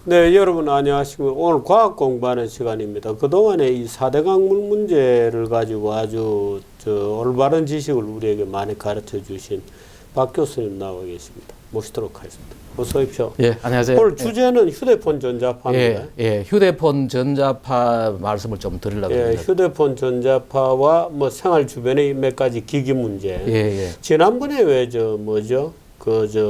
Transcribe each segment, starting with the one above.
네, 여러분 안녕하십니까. 오늘 과학 공부하는 시간입니다. 그동안에 이 4대 강물 문제를 가지고 아주 올바른 지식을 우리에게 많이 가르쳐 주신 박 교수님 나와 계십니다. 모시도록 하겠습니다. 어서 오십시오. 예, 안녕하세요. 오늘 주제는 휴대폰 전자파입니다. 휴대폰 전자파 말씀을 좀 드리려고 합니다. 휴대폰 전자파와 뭐 생활 주변의 몇 가지 기기 문제. 지난번에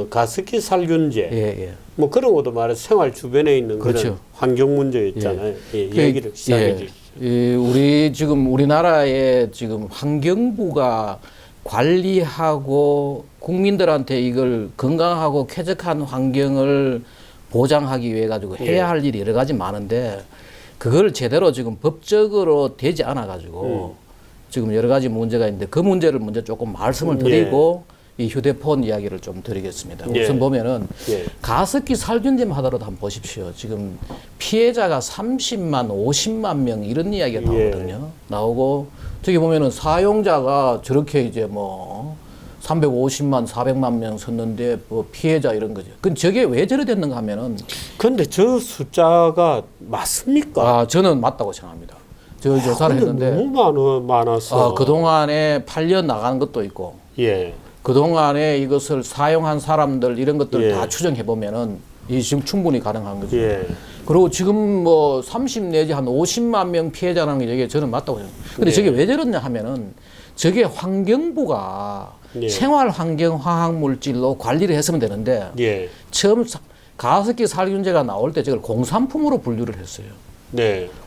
가습기 살균제. 뭐 그런 것도 말해 생활 주변에 있는 그렇죠. 그런 환경 문제였잖아요. 얘기를 시작해 주시죠. 우리 지금 우리나라의 지금 환경부가 관리하고 국민들한테 이걸 건강하고 쾌적한 환경을 보장하기 위해 가지고 해야 할 일이 여러 가지 많은데 그걸 제대로 지금 법적으로 되지 않아 가지고 지금 여러 가지 문제가 있는데 그 문제를 먼저 조금 말씀을 드리고 이 휴대폰 이야기를 좀 드리겠습니다. 우선 보면은 가습기 살균제만 하더라도 한번 보십시오. 지금 피해자가 30만, 50만 명 이런 이야기가 나오거든요. 나오고 저기 보면은 사용자가 저렇게 이제 뭐 350만, 400만 명 썼는데 뭐 피해자 이런 거죠. 그럼 저게 왜 저래 됐는가 하면은 근데 저 숫자가 맞습니까? 저는 맞다고 생각합니다. 저 조사를 했는데 너무 많아서 그동안에 팔려 나가는 것도 있고 그동안에 이것을 사용한 사람들 이런 것들을 다 추정해 보면은 이 지금 충분히 가능한 거죠. 그리고 지금 뭐 30 내지 한 50만 명 피해자라는 게 저게 저는 맞다고 생각해요. 근데 저게 왜 저러냐 하면은 저게 환경부가 생활 환경 화학 물질로 관리를 했으면 되는데 처음 가습기 살균제가 나올 때 저걸 공산품으로 분류를 했어요.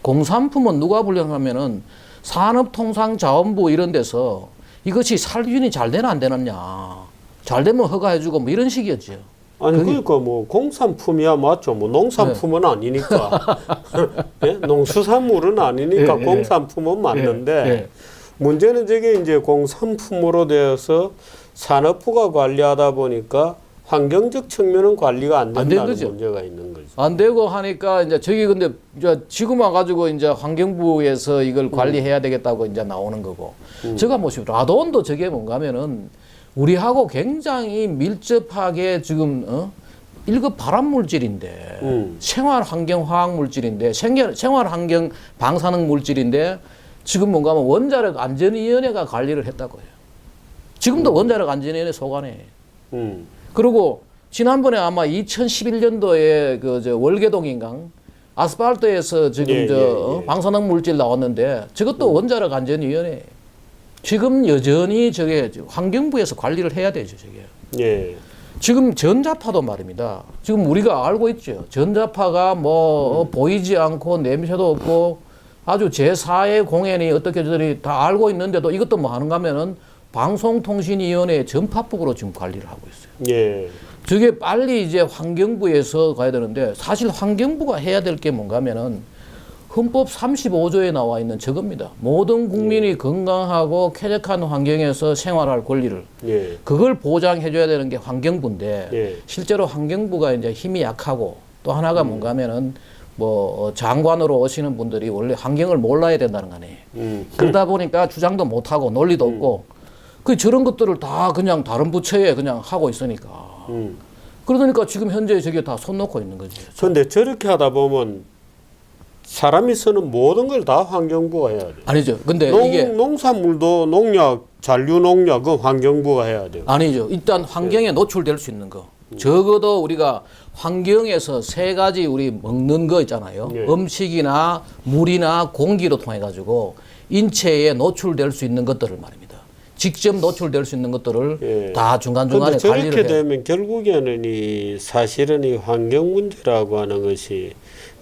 공산품은 누가 분류하면은 산업통상자원부 이런 데서 이것이 살균이 잘 되나 안 되느냐. 잘 되면 허가해주고 뭐 이런 식이었죠. 아니 그러니까 뭐 공산품이야 맞죠. 뭐 농산품은 아니니까. 농수산물은 아니니까 공산품은 맞는데 문제는 저게 이제 공산품으로 되어서 산업부가 관리하다 보니까 환경적 측면은 관리가 안 된다는 문제가 있는 거죠. 안 되고 하니까 이제 저기 근데 이제 지금 와가지고 이제 환경부에서 이걸 관리해야 되겠다고 이제 나오는 거고. 제가 뭐 라돈도 저게 뭔가 하면은 우리하고 굉장히 밀접하게 지금 1급 발암 물질인데 생활 환경 화학 물질인데 생활 환경 방사능 물질인데 지금 뭔가 하면 원자력 안전위원회가 관리를 했다고 해요. 지금도 원자력 안전위원회 소관에. 그리고 지난번에 아마 2011년도에 월계동인가 아스팔트에서 지금 방사능 물질 나왔는데 저것도 원자력 안전위원회. 지금 여전히 저게 환경부에서 관리를 해야 되죠, 저게. 지금 전자파도 말입니다. 지금 우리가 알고 있죠. 전자파가 뭐 보이지 않고 냄새도 없고 아주 제4의 공연이 어떻게 저들이 다 알고 있는데도 이것도 뭐 하는가 하면은 방송통신위원회 전파법으로 지금 관리를 하고 있어요. 저게 빨리 이제 환경부에서 가야 되는데 사실 환경부가 해야 될 게 뭔가 하면은 헌법 35조에 나와 있는 저겁니다. 모든 국민이 건강하고 쾌적한 환경에서 생활할 권리를 그걸 보장해 줘야 되는 게 환경부인데 실제로 환경부가 이제 힘이 약하고 또 하나가 뭔가 하면은 뭐 장관으로 오시는 분들이 원래 환경을 몰라야 된다는 거 아니에요. 그러다 보니까 주장도 못 하고 논리도 없고 그 저런 것들을 다 그냥 다른 부처에 그냥 하고 있으니까. 그러니까 지금 현재 저게 다 손 놓고 있는 거지. 그런데 저렇게 하다 보면 사람이 쓰는 모든 걸 다 환경부가 해야 돼요. 아니죠. 근데 이게 농산물도 농약, 잔류 농약은 환경부가 해야 돼요. 아니죠. 일단 환경에 노출될 수 있는 거. 적어도 우리가 환경에서 3가지 우리 먹는 거 있잖아요. 음식이나 물이나 공기로 통해 가지고 인체에 노출될 수 있는 것들을 말입니다. 직접 노출될 수 있는 것들을 다 중간중간에 관리를 해요. 저렇게 되면 결국에는 사실은 이 환경 문제라고 하는 것이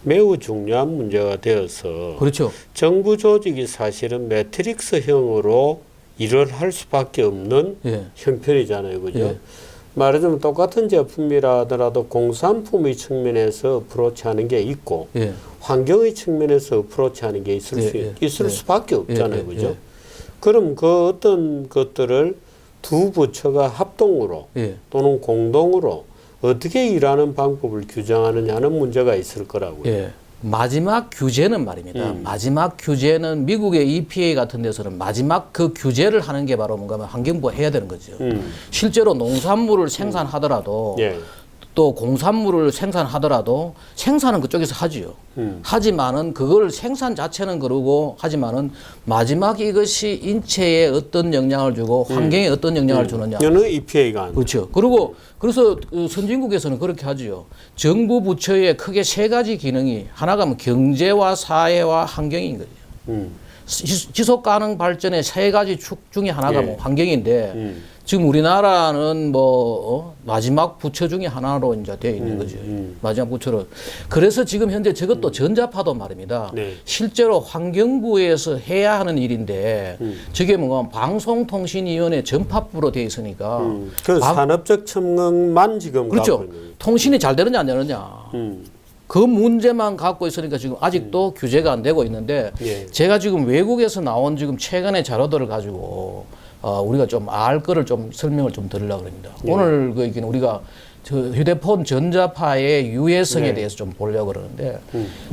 매우 중요한 문제가 되어서 정부 조직이 사실은 매트릭스형으로 일을 할 수밖에 없는 형편이잖아요. 그죠? 말하자면 똑같은 제품이라 하더라도 공산품의 측면에서 어프로치하는 게 있고 환경의 측면에서 어프로치하는 게 있을 수밖에 없잖아요. 그죠? 그럼 그 어떤 것들을 두 부처가 합동으로 또는 공동으로 어떻게 일하는 방법을 규정하느냐는 문제가 있을 거라고요. 마지막 규제는 말입니다. 마지막 규제는 미국의 EPA 같은 데서는 마지막 그 규제를 하는 게 바로 뭔가 하면 환경부가 해야 되는 거죠. 실제로 농산물을 생산하더라도 또 공산물을 생산하더라도 생산은 그쪽에서 하지요. 하지만은 그걸 생산 자체는 그러고 하지만은 마지막 이것이 인체에 어떤 영향을 주고 환경에 어떤 영향을 주느냐. 이거는 EPA가 아니에요. 그렇죠. 그리고 그래서 그 선진국에서는 그렇게 하지요. 정부 부처의 크게 세 가지 기능이 하나가 뭐 경제와 사회와 환경인 거죠. 지속 가능 발전의 세 가지 축 중에 하나가 뭐 환경인데 지금 우리나라는 마지막 부처 중에 하나로 이제 되어 있는 거죠. 마지막 부처로. 그래서 지금 현재 저것도 전자파도 말입니다. 네. 실제로 환경부에서 해야 하는 일인데 저게 뭔가 방송통신위원회 전파부로 되어 있으니까 그 산업적 첨벙만 지금 그렇죠. 갖고 있는. 통신이 잘 되느냐 안 되느냐. 그 문제만 갖고 있으니까 지금 아직도 규제가 안 되고 있는데 예. 제가 지금 외국에서 나온 지금 최근의 자료들을 가지고 우리가 좀 알 거를 좀 설명을 좀 드리려고 합니다. 예. 오늘 그 얘기는 우리가 저 휴대폰 전자파의 유해성에 네. 대해서 좀 보려고 그러는데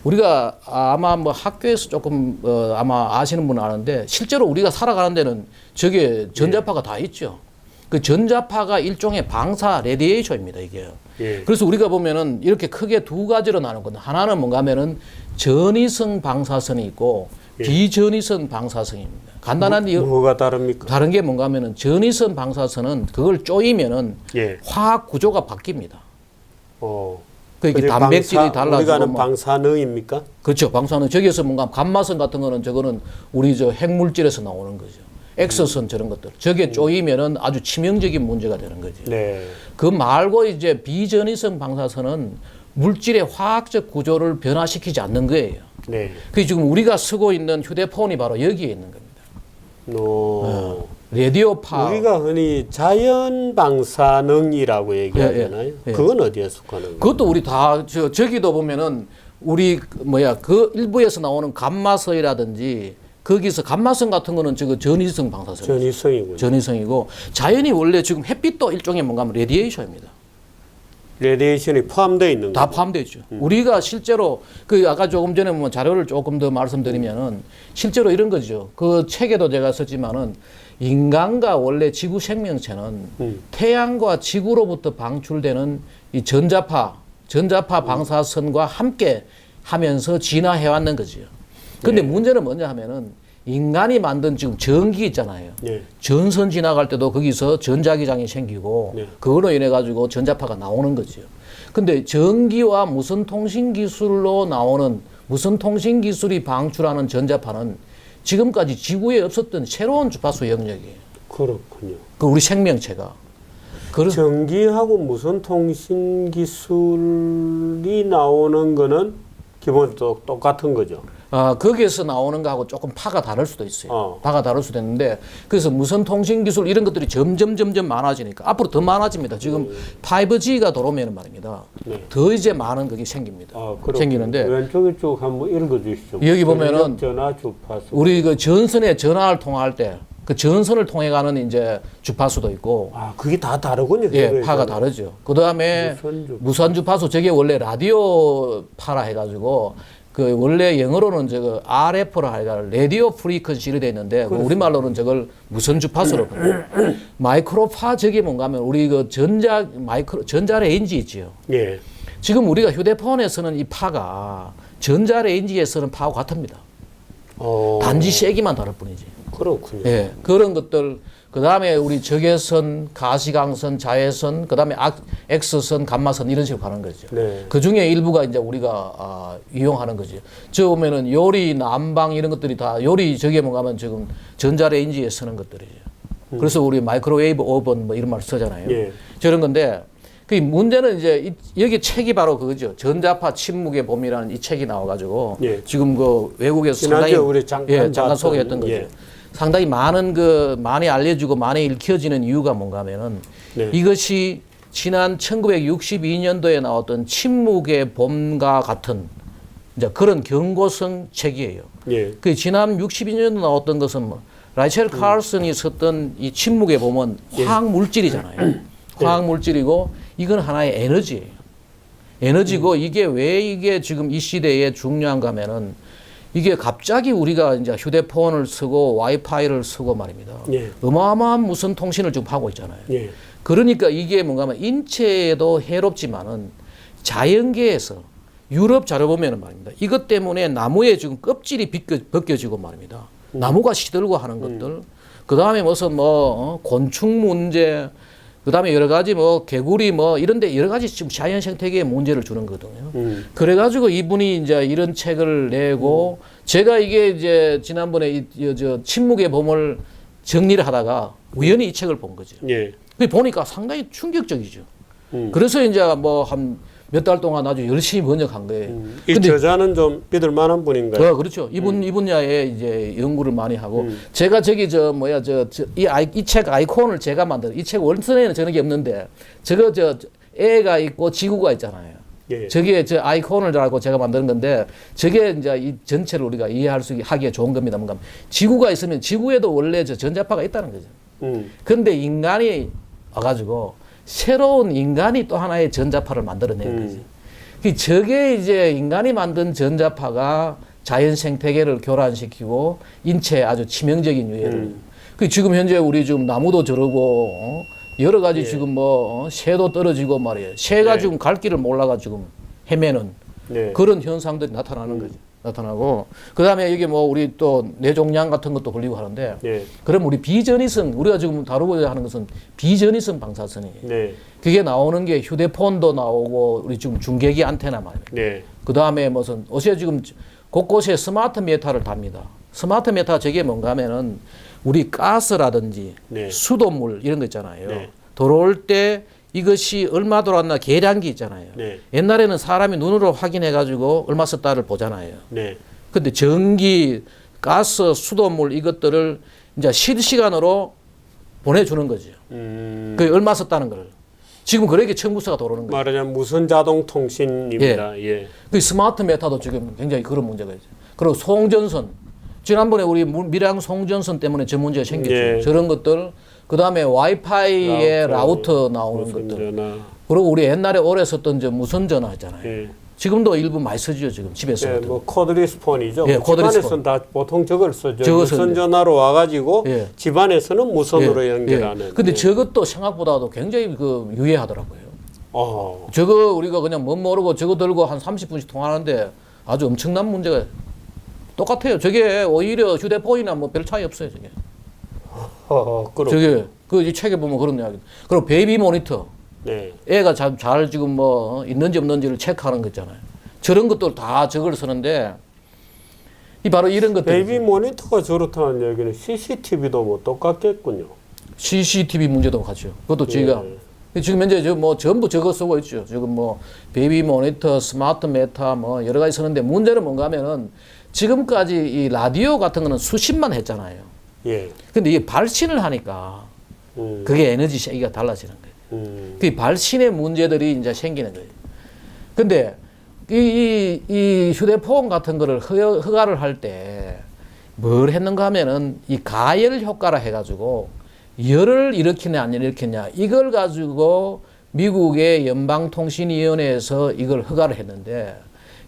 우리가 아마 뭐 학교에서 조금 아마 아시는 분은 아는데 실제로 우리가 살아가는 데는 저게 전자파가 다 있죠. 그 전자파가 일종의 방사 레디에이션입니다, 이게. 예. 그래서 우리가 보면은 이렇게 크게 두 가지로 나누거든요. 하나는 뭔가 하면은 전위성 방사선이 있고 예. 비전위성 방사선입니다. 간단한 뭐가 다릅니까? 다른 게 뭔가 하면은 전위성 방사선은 그걸 쪼이면은 예. 화학 구조가 바뀝니다. 그게 단백질이 달라지고 우리가 아는 방사능입니까? 그렇죠. 방사능. 저기에서 뭔가 감마선 같은 거는 저거는 우리 저 핵물질에서 나오는 거죠. 엑소선 저런 것들. 저게 쪼이면은 아주 치명적인 문제가 되는 거죠. 네. 그 말고 이제 비전위성 방사선은 물질의 화학적 구조를 변화시키지 않는 거예요. 네. 그게 지금 우리가 쓰고 있는 휴대폰이 바로 여기에 있는 겁니다. 라디오파. 우리가 흔히 자연 방사능이라고 얘기하잖아요. 예, 예. 그건 어디에 속하는 거예요? 그것도 우리 다 저기도 보면은 우리 그 일부에서 나오는 감마선이라든지 거기서 감마선 같은 거는 저거 전위성 방사선. 전위성이군요. 전위성이고 자연이 원래 지금 햇빛도 일종의 뭔가 하면 레디에이션입니다. 레디에이션이 포함되어 있는 다 거죠. 포함되어 있죠. 우리가 실제로 그 아까 조금 전에 뭐 자료를 조금 더 말씀드리면은 실제로 이런 거죠. 그 책에도 제가 썼지만은 인간과 원래 지구 생명체는 태양과 지구로부터 방출되는 이 전자파 방사선과 함께 하면서 진화해 왔는 거죠. 근데 문제는 뭐냐 하면은 인간이 만든 지금 전기 있잖아요. 네. 전선 지나갈 때도 거기서 전자기장이 생기고 네. 그걸로 인해 가지고 전자파가 나오는 거죠. 근데 전기와 무선 통신 기술로 나오는 무선 통신 기술이 방출하는 전자파는 지금까지 지구에 없었던 새로운 주파수 영역이에요. 그렇군요. 그 우리 생명체가. 전기하고 무선 통신 기술이 나오는 거는 기본적으로 똑같은 거죠. 거기에서 나오는 거하고 조금 파가 다를 수도 있어요. 파가 다를 수도 있는데 그래서 무선 통신 기술 이런 것들이 점점 많아지니까 앞으로 더 많아집니다. 지금 5G가 들어오면 말입니다. 네. 더 이제 많은 그게 생깁니다. 생기는데 왼쪽에 쭉 한번 읽어주시죠. 여기 보면은 전화 주파수. 우리 그 전선에 전화를 통화할 때 그 전선을 통해 가는 이제 주파수도 있고 그게 다 다르군요. 예, 파가 다르죠. 그다음에 무선 주파수 저게 원래 라디오 파라 해가지고 그 원래 영어로는 저거 RF라 해가 라디오 프리퀀시로 돼 있는데 우리말로는 저걸 무선 주파수로 불러요. 마이크로파 저게 뭔가 하면 우리 그 전자 레인지 있지요. 예. 지금 우리가 휴대폰에서는 이 파가 전자 레인지에서는 파와 같습니다. 단지 세기만 다를 뿐이지. 그렇군요. 예, 그런 것들 그다음에 우리 적외선, 가시광선, 자외선, 그다음에 X선, 감마선 이런 식으로 가는 거죠. 네. 그 중에 일부가 이제 우리가 이용하는 거죠. 저 보면은 요리, 난방 이런 것들이 다 요리 저게 뭔가 하면 지금 전자레인지에 쓰는 것들이죠. 그래서 우리 마이크로웨이브 오븐 뭐 이런 말 쓰잖아요. 예. 저런 건데 그 문제는 이제 여기 책이 바로 그거죠. 전자파 침묵의 봄이라는 이 책이 나와가지고 예. 지금 그 외국에서 지난주에 상당히 우리 잠깐 소개했던 거죠. 예. 상당히 많이 알려지고 많이 읽혀지는 이유가 뭔가 하면은 이것이 지난 1962년도에 나왔던 침묵의 봄과 같은 이제 그런 경고성 책이에요. 예. 그 지난 62년도 나왔던 것은 뭐 라이첼 카르슨이 썼던 이 침묵의 봄은 화학 물질이잖아요. 화학 물질이고 이건 하나의 에너지예요. 에너지고 이게 왜 이게 지금 이 시대에 중요한가 하면은 이게 갑자기 우리가 이제 휴대폰을 쓰고 와이파이를 쓰고 말입니다. 예. 어마어마한 무선 통신을 지금 하고 있잖아요. 예. 그러니까 이게 뭔가 하면 인체에도 해롭지만은 자연계에서 유럽 자료 보면은 말입니다. 이것 때문에 나무에 지금 껍질이 벗겨지고 말입니다. 나무가 시들고 하는 것들. 그 다음에 무슨 곤충 문제, 그 다음에 여러 가지 개구리 이런데 여러 가지 지금 자연 생태계에 문제를 주는 거거든요. 그래가지고 이분이 이제 이런 책을 내고 제가 이게 이제 지난번에 저 침묵의 봄을 정리를 하다가 우연히 이 책을 본 거죠. 예. 보니까 상당히 충격적이죠. 그래서 이제 한 몇 달 동안 아주 열심히 번역한 거예요. 이 저자는 좀 믿을 만한 분인가요? 그렇죠. 이 분야에 이제 연구를 많이 하고 제가 저기 이 책 아이콘을 제가 만든 이 책 원서에는 저런 게 없는데 저거 애가 있고 지구가 있잖아요. 예. 저게 저 아이콘을 달고 제가 만드는 건데 저게 이제 이 전체를 우리가 이해할 수 하기에 좋은 겁니다. 뭔가 지구가 있으면 지구에도 원래 저 전자파가 있다는 거죠. 그런데 인간이 와가지고 새로운 인간이 또 하나의 전자파를 만들어낸 거지. 저게 이제 인간이 만든 전자파가 자연 생태계를 교란시키고 인체에 아주 치명적인 유해를. 지금 현재 우리 지금 나무도 저러고 여러 가지 지금 새도 떨어지고 말이에요. 새가 지금 갈 길을 몰라가지고 헤매는 그런 현상들이 나타나는 거죠. 나타나고 그다음에 이게 우리 또 뇌종양 같은 것도 걸리고 하는데 그럼 우리 비전이성 우리가 지금 다루고자 하는 것은 비전이성 방사선이에요. 그게 나오는 게 휴대폰도 나오고 우리 지금 중계기 안테나 말이에요. 그다음에 무슨 어제 지금 곳곳에 스마트 메타를 답니다. 스마트 메타 저게 뭔가 하면은 우리 가스라든지 수돗물 이런 거 있잖아요. 들어올 때 이것이 얼마 들어왔나 계량기 있잖아요. 옛날에는 사람이 눈으로 확인해 가지고 얼마 썼다를 보잖아요. 근데 전기, 가스, 수돗물 이것들을 이제 실시간으로 보내주는 거죠. 그 얼마 썼다는 걸. 지금 그렇게 청구서가 들어오는 거예요. 말하자면 무선 자동 통신입니다. 그 스마트 메타도 지금 굉장히 그런 문제가 있죠. 그리고 송전선. 지난번에 우리 밀양 송전선 때문에 저 문제가 생겼죠. 저런 것들. 그 다음에 와이파이에 라우터 나오는 것들. 그리고 우리 옛날에 오래 썼던 저 무선 전화 있잖아요. 지금도 일부 많이 쓰죠, 지금 집에서. 코드리스 폰이죠. 코드리스 집안에서는 다 보통 저걸 쓰죠. 무선 전화로 와가지고 집안에서는 무선으로 연결하는. 근데 저것도 생각보다도 굉장히 유해하더라고요. 저거 우리가 그냥 못 모르고 저거 들고 한 30분씩 통화하는데 아주 엄청난 문제가 똑같아요. 저게 오히려 휴대폰이나 별 차이 없어요, 저게. 저게 이 책에 보면 그런 이야기. 그리고 베이비 모니터. 애가 잘 지금 있는지 없는지를 체크하는 거 있잖아요. 저런 것들 다 저걸 쓰는데 바로 이런 것들. 베이비 모니터가 저렇다는 얘기는 CCTV도 똑같겠군요. CCTV 문제도 같죠. 그것도 저희가 지금 현재 전부 저거 쓰고 있죠. 지금 베이비 모니터, 스마트 메타 여러 가지 쓰는데 문제는 뭔가 하면은 지금까지 이 라디오 같은 거는 수십만 했잖아요. 근데 이게 발신을 하니까 그게 에너지 세기가 달라지는 거예요. 그 발신의 문제들이 이제 생기는 거예요. 근데 이 휴대폰 같은 거를 허가를 할 때 뭘 했는가 하면은 이 가열 효과라 해가지고 열을 일으키냐 안 일으키냐 이걸 가지고 미국의 연방통신위원회에서 이걸 허가를 했는데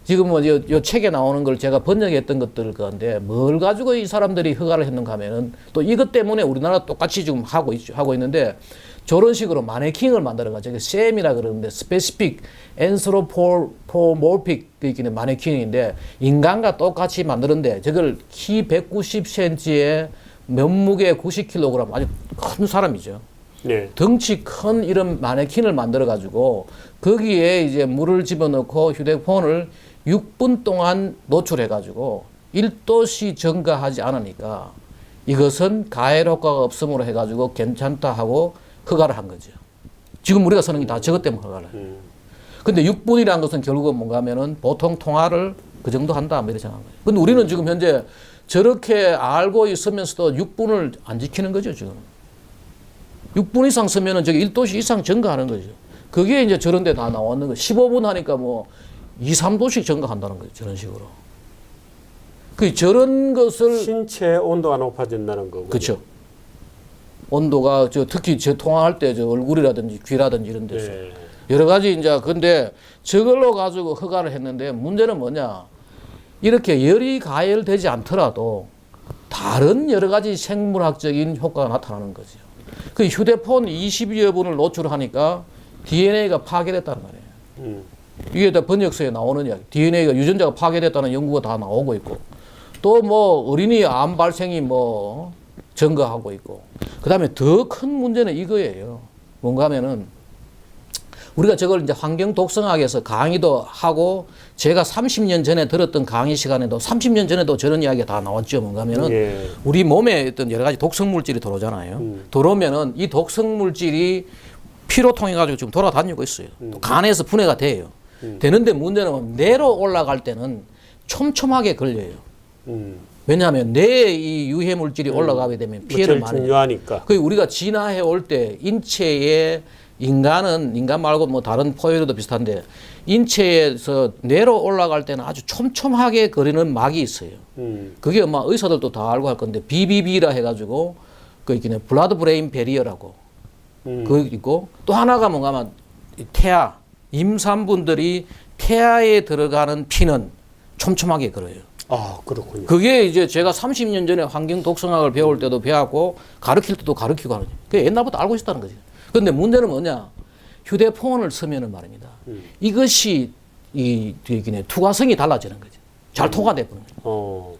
지금 요 책에 나오는 걸 제가 번역했던 것들 가운데 뭘 가지고 이 사람들이 허가를 했는가 하면은 또 이것 때문에 우리나라 똑같이 지금 하고 있는데 저런 식으로 마네킹을 만들어가지고 SAM이라 그러는데 Specific Anthropomorphic 마네킹인데 인간과 똑같이 만드는데 저걸 키 190cm에 몸무게 90kg 아주 큰 사람이죠. 덩치 큰 이런 마네킹을 만들어가지고 거기에 이제 물을 집어넣고 휴대폰을 6분 동안 노출해가지고 1도씨 증가하지 않으니까 이것은 가해 효과가 없음으로 해가지고 괜찮다 하고 허가를 한 거죠. 지금 우리가 쓰는 게 다 저것 때문에 허가를 해요. 근데 6분이라는 것은 결국은 뭔가 하면은 보통 통화를 그 정도 한다 이렇게 생각한 거예요. 근데 우리는 지금 현재 저렇게 알고 있으면서도 6분을 안 지키는 거죠, 지금. 6분 이상 쓰면은 저기 1도씨 이상 증가하는 거죠. 그게 이제 저런 데 다 나왔는 거예요. 15분 하니까 2, 3도씩 증가한다는 거죠, 저런 식으로. 저런 것을. 신체 온도가 높아진다는 거고. 그렇죠. 온도가 특히 통화할 때 얼굴이라든지 귀라든지 이런 데서 여러 가지 이제 근데 저걸로 가지고 허가를 했는데 문제는 뭐냐 이렇게 열이 가열되지 않더라도 다른 여러 가지 생물학적인 효과가 나타나는 거죠. 그 휴대폰 20여 분을 노출하니까 DNA가 파괴됐다는 거예요. 이게 다 번역서에 나오는 이야기. DNA가 유전자가 파괴됐다는 연구가 다 나오고 있고, 또 뭐 어린이 암 발생이 뭐 증가하고 있고, 그 다음에 더 큰 문제는 이거예요. 뭔가 하면은 우리가 저걸 이제 환경 독성학에서 강의도 하고, 제가 30년 전에 들었던 강의 시간에도 30년 전에도 저런 이야기가 다 나왔죠. 뭔가 하면은 예. 우리 몸에 어떤 여러 가지 독성 물질이 들어오잖아요. 들어오면은 이 독성 물질이 피로 통해 가지고 지금 돌아다니고 있어요. 또 간에서 분해가 돼요. 되는데 문제는 뇌로 올라갈 때는 촘촘하게 걸려요. 왜냐하면 뇌에 이 유해 물질이 올라가게 되면 피해를 많이 중요하니까. 그 우리가 진화해 올 때 인체에 인간 말고 뭐 다른 포유류도 비슷한데 인체에서 뇌로 올라갈 때는 아주 촘촘하게 거리는 막이 있어요. 그게 막 의사들도 다 알고 할 건데 BBB라 해가지고 그 있긴 해. 블라드 브레인 베리어라고 그 있고, 또 하나가 뭔가 하면 태아 임산부들이 태아에 들어가는 피는 촘촘하게 걸어요. 아, 그렇군요. 그게 이제 제가 30년 전에 환경 독성학을 배울 때도 배웠고 가르칠 때도 가르치고 하는 거예요. 그게 옛날부터 알고 있었다는 거죠. 그런데 문제는 뭐냐? 휴대폰을 쓰면은 말입니다. 이것이 투과성이 달라지는 거죠. 잘 토가돼 버리는 거예요.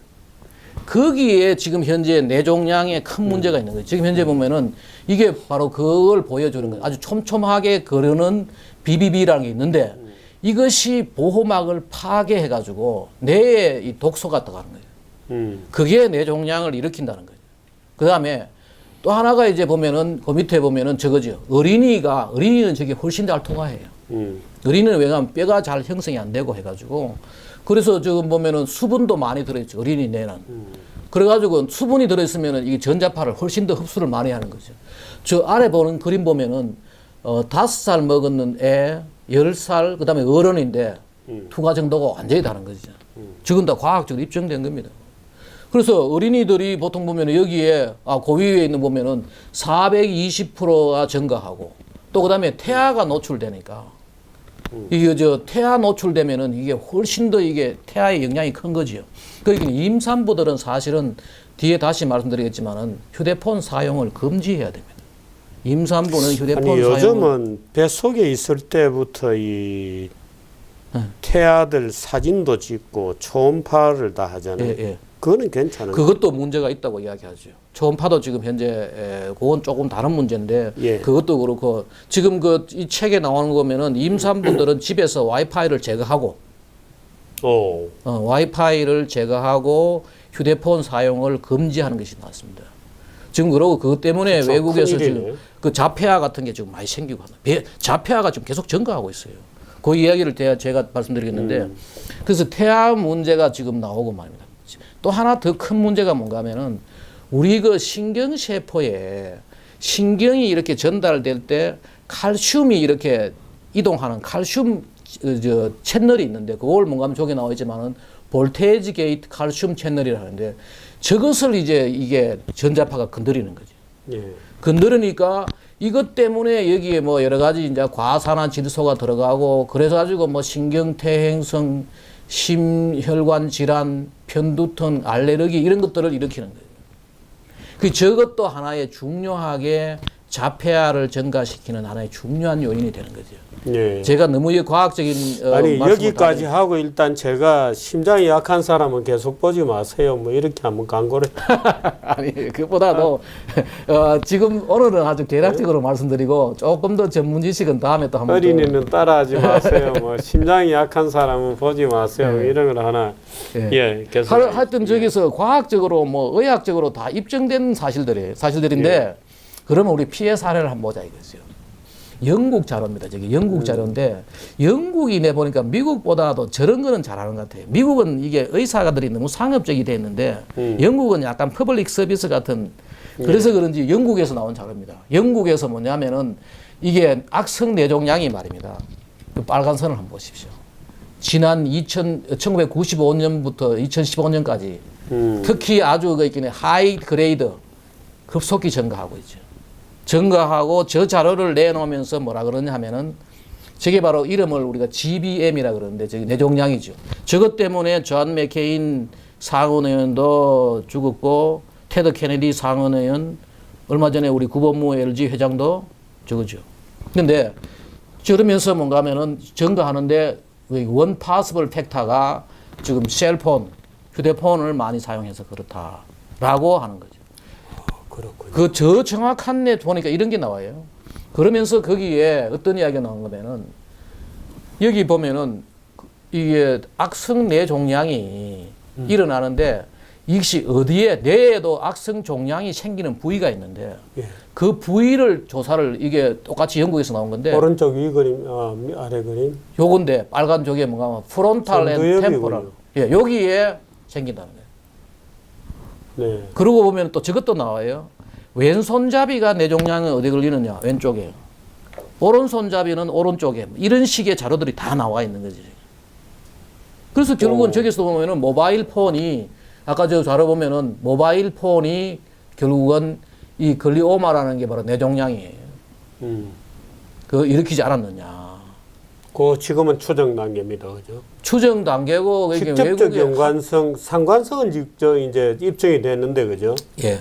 거기에 지금 현재 뇌종양에 큰 문제가 있는 거예요. 지금 현재 보면은 이게 바로 그걸 보여주는 거예요. 아주 촘촘하게 거르는 BBB라는 게 있는데 이것이 보호막을 파괴해가지고 뇌에 이 독소가 들어가는 거예요. 그게 뇌종양을 일으킨다는 거예요. 그 다음에 또 하나가 이제 보면은 그 밑에 보면은 저거죠. 어린이는 저게 훨씬 더 통화해요. 어린이는 왜냐하면 뼈가 잘 형성이 안 되고 해가지고, 그래서 지금 보면은 수분도 많이 들어있죠. 어린이 뇌는. 그래가지고 수분이 들어있으면은 이게 전자파를 훨씬 더 흡수를 많이 하는 거죠. 저 아래 보는 그림 보면은 5살 먹었는 애, 10살, 그 다음에 어른인데 투과 정도가 완전히 다른 거죠. 지금 다 과학적으로 입증된 겁니다. 그래서 어린이들이 보통 보면 여기에 고위에 있는 보면은 420%가 증가하고, 또 그다음에 태아가 노출되니까 이게 태아 노출되면은 이게 훨씬 더 이게 태아의 영향이 큰 거지요. 그러니까 임산부들은 사실은 뒤에 다시 말씀드리겠지만은 휴대폰 사용을 금지해야 됩니다. 임산부는 휴대폰 아니, 사용을 요즘은 뱃속에 있을 때부터 이 태아들 사진도 찍고 초음파를 다 하잖아요. 예, 예. 그거는 괜찮은 그것도 문제가 있다고 이야기하죠. 초음파도 지금 현재 그건 조금 다른 문제인데, 예. 그것도 그렇고 지금 이 책에 나오는 거 보면은 임산부들은 집에서 와이파이를 제거하고 와이파이를 제거하고 휴대폰 사용을 금지하는 것이 나왔습니다. 지금 그러고 그것 때문에 그쵸, 외국에서 큰일이네. 지금 그 자폐아 같은 게 지금 많이 생기고 자폐아가 지금 계속 증가하고 있어요. 그 이야기를 제가 말씀드리겠는데, 그래서 태아 문제가 지금 나오고 말입니다. 또 하나 더 큰 문제가 뭔가 하면은 우리 그 신경세포에 신경이 이렇게 전달될 때 칼슘이 이렇게 이동하는 칼슘 채널이 있는데, 그걸 뭔가 하면 저기 나와 있지만은 볼테이지 게이트 칼슘 채널이라 하는데, 저것을 이제 이게 전자파가 건드리는 거죠. 예. 건드리니까 이것 때문에 여기에 뭐 여러 가지 이제 과산화 질소가 들어가고, 그래서 가지고 뭐 신경퇴행성, 심혈관 질환, 편두통, 알레르기 이런 것들을 일으키는 거예요. 저것도 하나의 중요하게 자폐아를 증가시키는 하나의 중요한 요인이 되는 거죠. 예. 제가 너무 과학적인 아니 말씀을 여기까지 하고 일단 제가 심장이 약한 사람은 계속 보지 마세요. 뭐 이렇게 한번 광고를. 아니 그보다도 지금 오늘은 아주 대략적으로 말씀드리고 조금 더 전문 지식은 다음에 또 한번. 어린이는 따라하지 마세요. 뭐 심장이 약한 사람은 보지 마세요. 네. 이런 걸 하나. 예. 예. 계속. 하여튼 저기서 과학적으로 뭐 의학적으로 다 입증된 사실들인데, 예. 그러면 우리 피해 사례를 한번 보자 이거죠. 영국 자료입니다. 저기 영국 자료인데, 영국이 내 보니까 미국보다도 저런 거는 잘하는 것 같아요. 미국은 이게 의사들이 너무 상업적이 돼 있는데, 영국은 약간 퍼블릭 서비스 같은, 그래서 그런지 영국에서 나온 자료입니다. 영국에서 뭐냐면은 이게 악성 뇌종양이 말입니다. 그 빨간 선을 한번 보십시오. 지난 1995년부터 2015년까지 특히 아주 그 있긴 하이 그레이드 급속히 증가하고 있죠. 증가하고 저 자료를 내놓으면서 뭐라 그러냐 하면은, 저게 바로 이름을 우리가 GBM이라 그러는데 저기 뇌종양이죠. 저것 때문에 존 맥케인 상원의원도 죽었고, 테드 케네디 상원의원, 얼마 전에 우리 구본무 LG 회장도 저거죠. 근데 저러면서 뭔가 하면은 증거하는데 원 파서블 팩터가 지금 셀폰, 휴대폰을 많이 사용해서 그렇다라고 하는 거죠. 그렇군요. 그 저 정확한 내 보니까 이런 게 나와요. 그러면서 거기에 어떤 이야기가 나온 거면은 여기 보면은 이게 악성 뇌 종양이 일어나는데 이것이 어디에 뇌에도 악성 종양이 생기는 부위가 있는데 예. 그 부위를 조사를 이게 똑같이 영국에서 나온 건데 오른쪽 위 그림, 아래 그림. 요건데 빨간 쪽에 뭔가 하면 프론탈 앤 전두엽이군요. 템포럴 예, 여기에 생긴다는 거예요. 네. 그러고 보면 또 저것도 나와요. 왼손잡이가 뇌종양은 어디 걸리느냐? 왼쪽에. 오른손잡이는 오른쪽에. 이런 식의 자료들이 다 나와 있는 거지. 그래서 결국은 저기서 보면은 모바일 폰이 아까 저 자료 보면은 모바일 폰이 결국은 이 글리오마라는 게 바로 뇌종양이에요. 그 일으키지 않았느냐. 그 지금은 추정 단계입니다, 그죠? 추정 단계고 이게 직접적 외국의 연관성, 상관성은 이제 입증이 됐는데, 그죠? 예.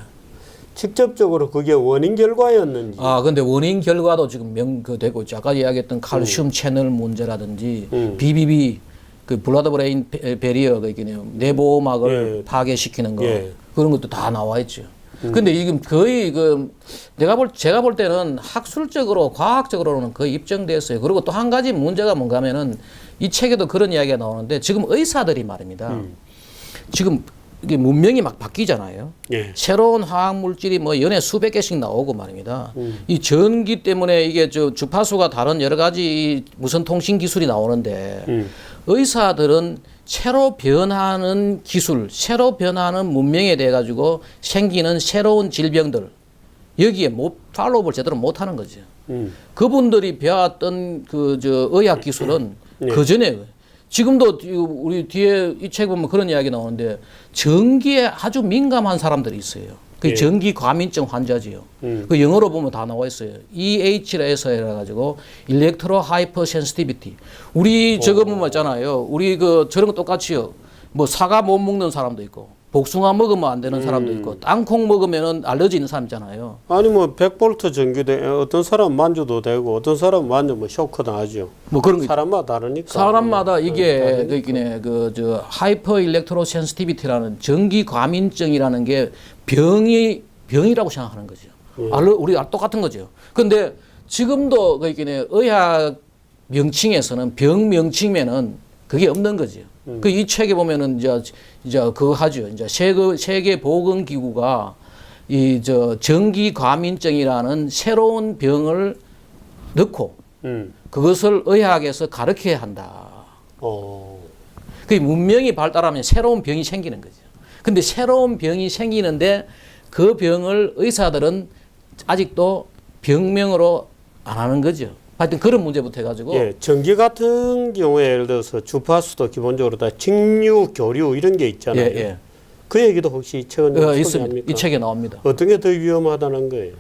직접적으로 그게 원인 결과였는지. 근데 원인 결과도 지금 되고 있죠. 아까 이야기했던 칼슘 채널 문제라든지 BBB 그 블라드 브레인 베리어가 있겠네요. 뇌보호막을 예. 파괴시키는 거 예. 그런 것도 다 나와 있죠. 근데 지금 거의 제가 볼 때는 학술적으로 과학적으로는 거의 입증됐어요. 그리고 또 한 가지 문제가 뭔가 하면은 이 책에도 그런 이야기가 나오는데 지금 의사들이 말입니다. 지금 이게 문명이 막 바뀌잖아요. 예. 새로운 화학 물질이 뭐 연에 수백 개씩 나오고 말입니다. 이 전기 때문에 이게 주파수가 다른 여러 가지 무선 통신 기술이 나오는데 의사들은 새로 변하는 기술, 새로 변하는 문명에 대해 가지고 생기는 새로운 질병들 여기에 팔로우를 제대로 못 하는 거죠. 그분들이 배웠던 의학 기술은 그 전에 지금도 우리 뒤에 이 책 보면 그런 이야기 나오는데 전기에 아주 민감한 사람들이 있어요. 그 예. 전기 과민증 환자지요. 그 영어로 보면 다 나와 있어요. EH라서 해가지고 Electro Hypersensitivity. 우리 저거 보면 있잖아요. 우리 저런 거 똑같이요. 뭐 사과 못 먹는 사람도 있고 복숭아 먹으면 안 되는 사람도 있고 땅콩 먹으면은 알러지 있는 사람 있잖아요. 아니 뭐 100볼트 전기대 어떤 사람 만져도 되고 어떤 사람 만지면 쇼크 나죠. 뭐 그런 거 사람마다 다르니까. 사람마다 이게 그기네 하이퍼 일렉트로 센시티비티라는 전기 과민증이라는 게 병이라고 생각하는 거죠. 우리 똑같은 거죠. 근데 지금도 그기네 의학 명칭에서는 병 명칭에는 그게 없는 거죠. 그 이 책에 보면은 이제 그거 하죠. 이제 세계 보건 기구가 전기 과민증이라는 새로운 병을 넣고 그것을 의학에서 가르쳐야 한다. 그 문명이 발달하면 새로운 병이 생기는 거죠. 근데 새로운 병이 생기는데 그 병을 의사들은 아직도 병명으로 안 하는 거죠. 하여튼 그런 문제부터 해가지고. 예, 전기 같은 경우에 예를 들어서 주파수도 기본적으로 다 직류, 교류 이런 게 있잖아요. 예, 예. 그 얘기도 혹시 이 책은 있습니다. 이 책에 나옵니다. 어떤 게 더 위험하다는 거예요?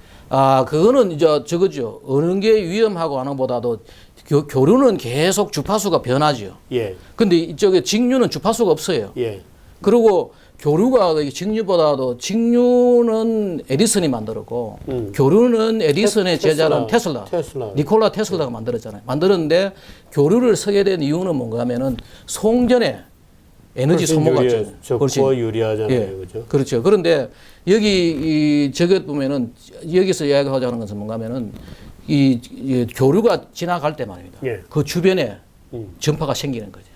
그거는 이제 저거죠. 어느 게 위험하고 하는 것보다도 교류는 계속 주파수가 변하죠. 예. 근데 이쪽에 직류는 주파수가 없어요. 예. 그리고 교류가 직류보다도 직류는 에디슨이 만들었고 교류는 에디슨의 제자는 테슬라. 니콜라 테슬라가 만들었잖아요. 만들었는데 교류를 쓰게 된 이유는 뭔가 하면은 송전에 에너지 소모가 훨씬 유리하잖아요. 예, 그죠? 그렇죠. 그런데 여기 저것 보면은 여기서 이야기하자는 것은 뭔가 하면은 이 교류가 지나갈 때 말입니다. 예. 그 주변에 전파가 생기는 거죠.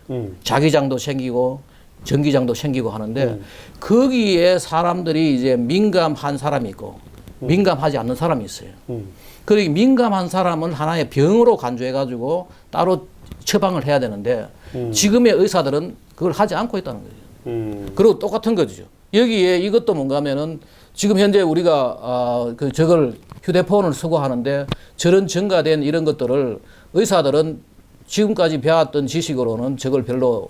자기장도 생기고 전기장도 생기고 하는데 거기에 사람들이 이제 민감한 사람이 있고 민감하지 않는 사람이 있어요. 그러기 민감한 사람은 하나의 병으로 간주해 가지고 따로 처방을 해야 되는데 지금의 의사들은 그걸 하지 않고 있다는 거죠. 그리고 똑같은 거죠. 여기에 이것도 뭔가 하면은 지금 현재 우리가 저걸 휴대폰을 쓰고 하는데 저런 증가된 이런 것들을 의사들은 지금까지 배웠던 지식으로는 저걸 별로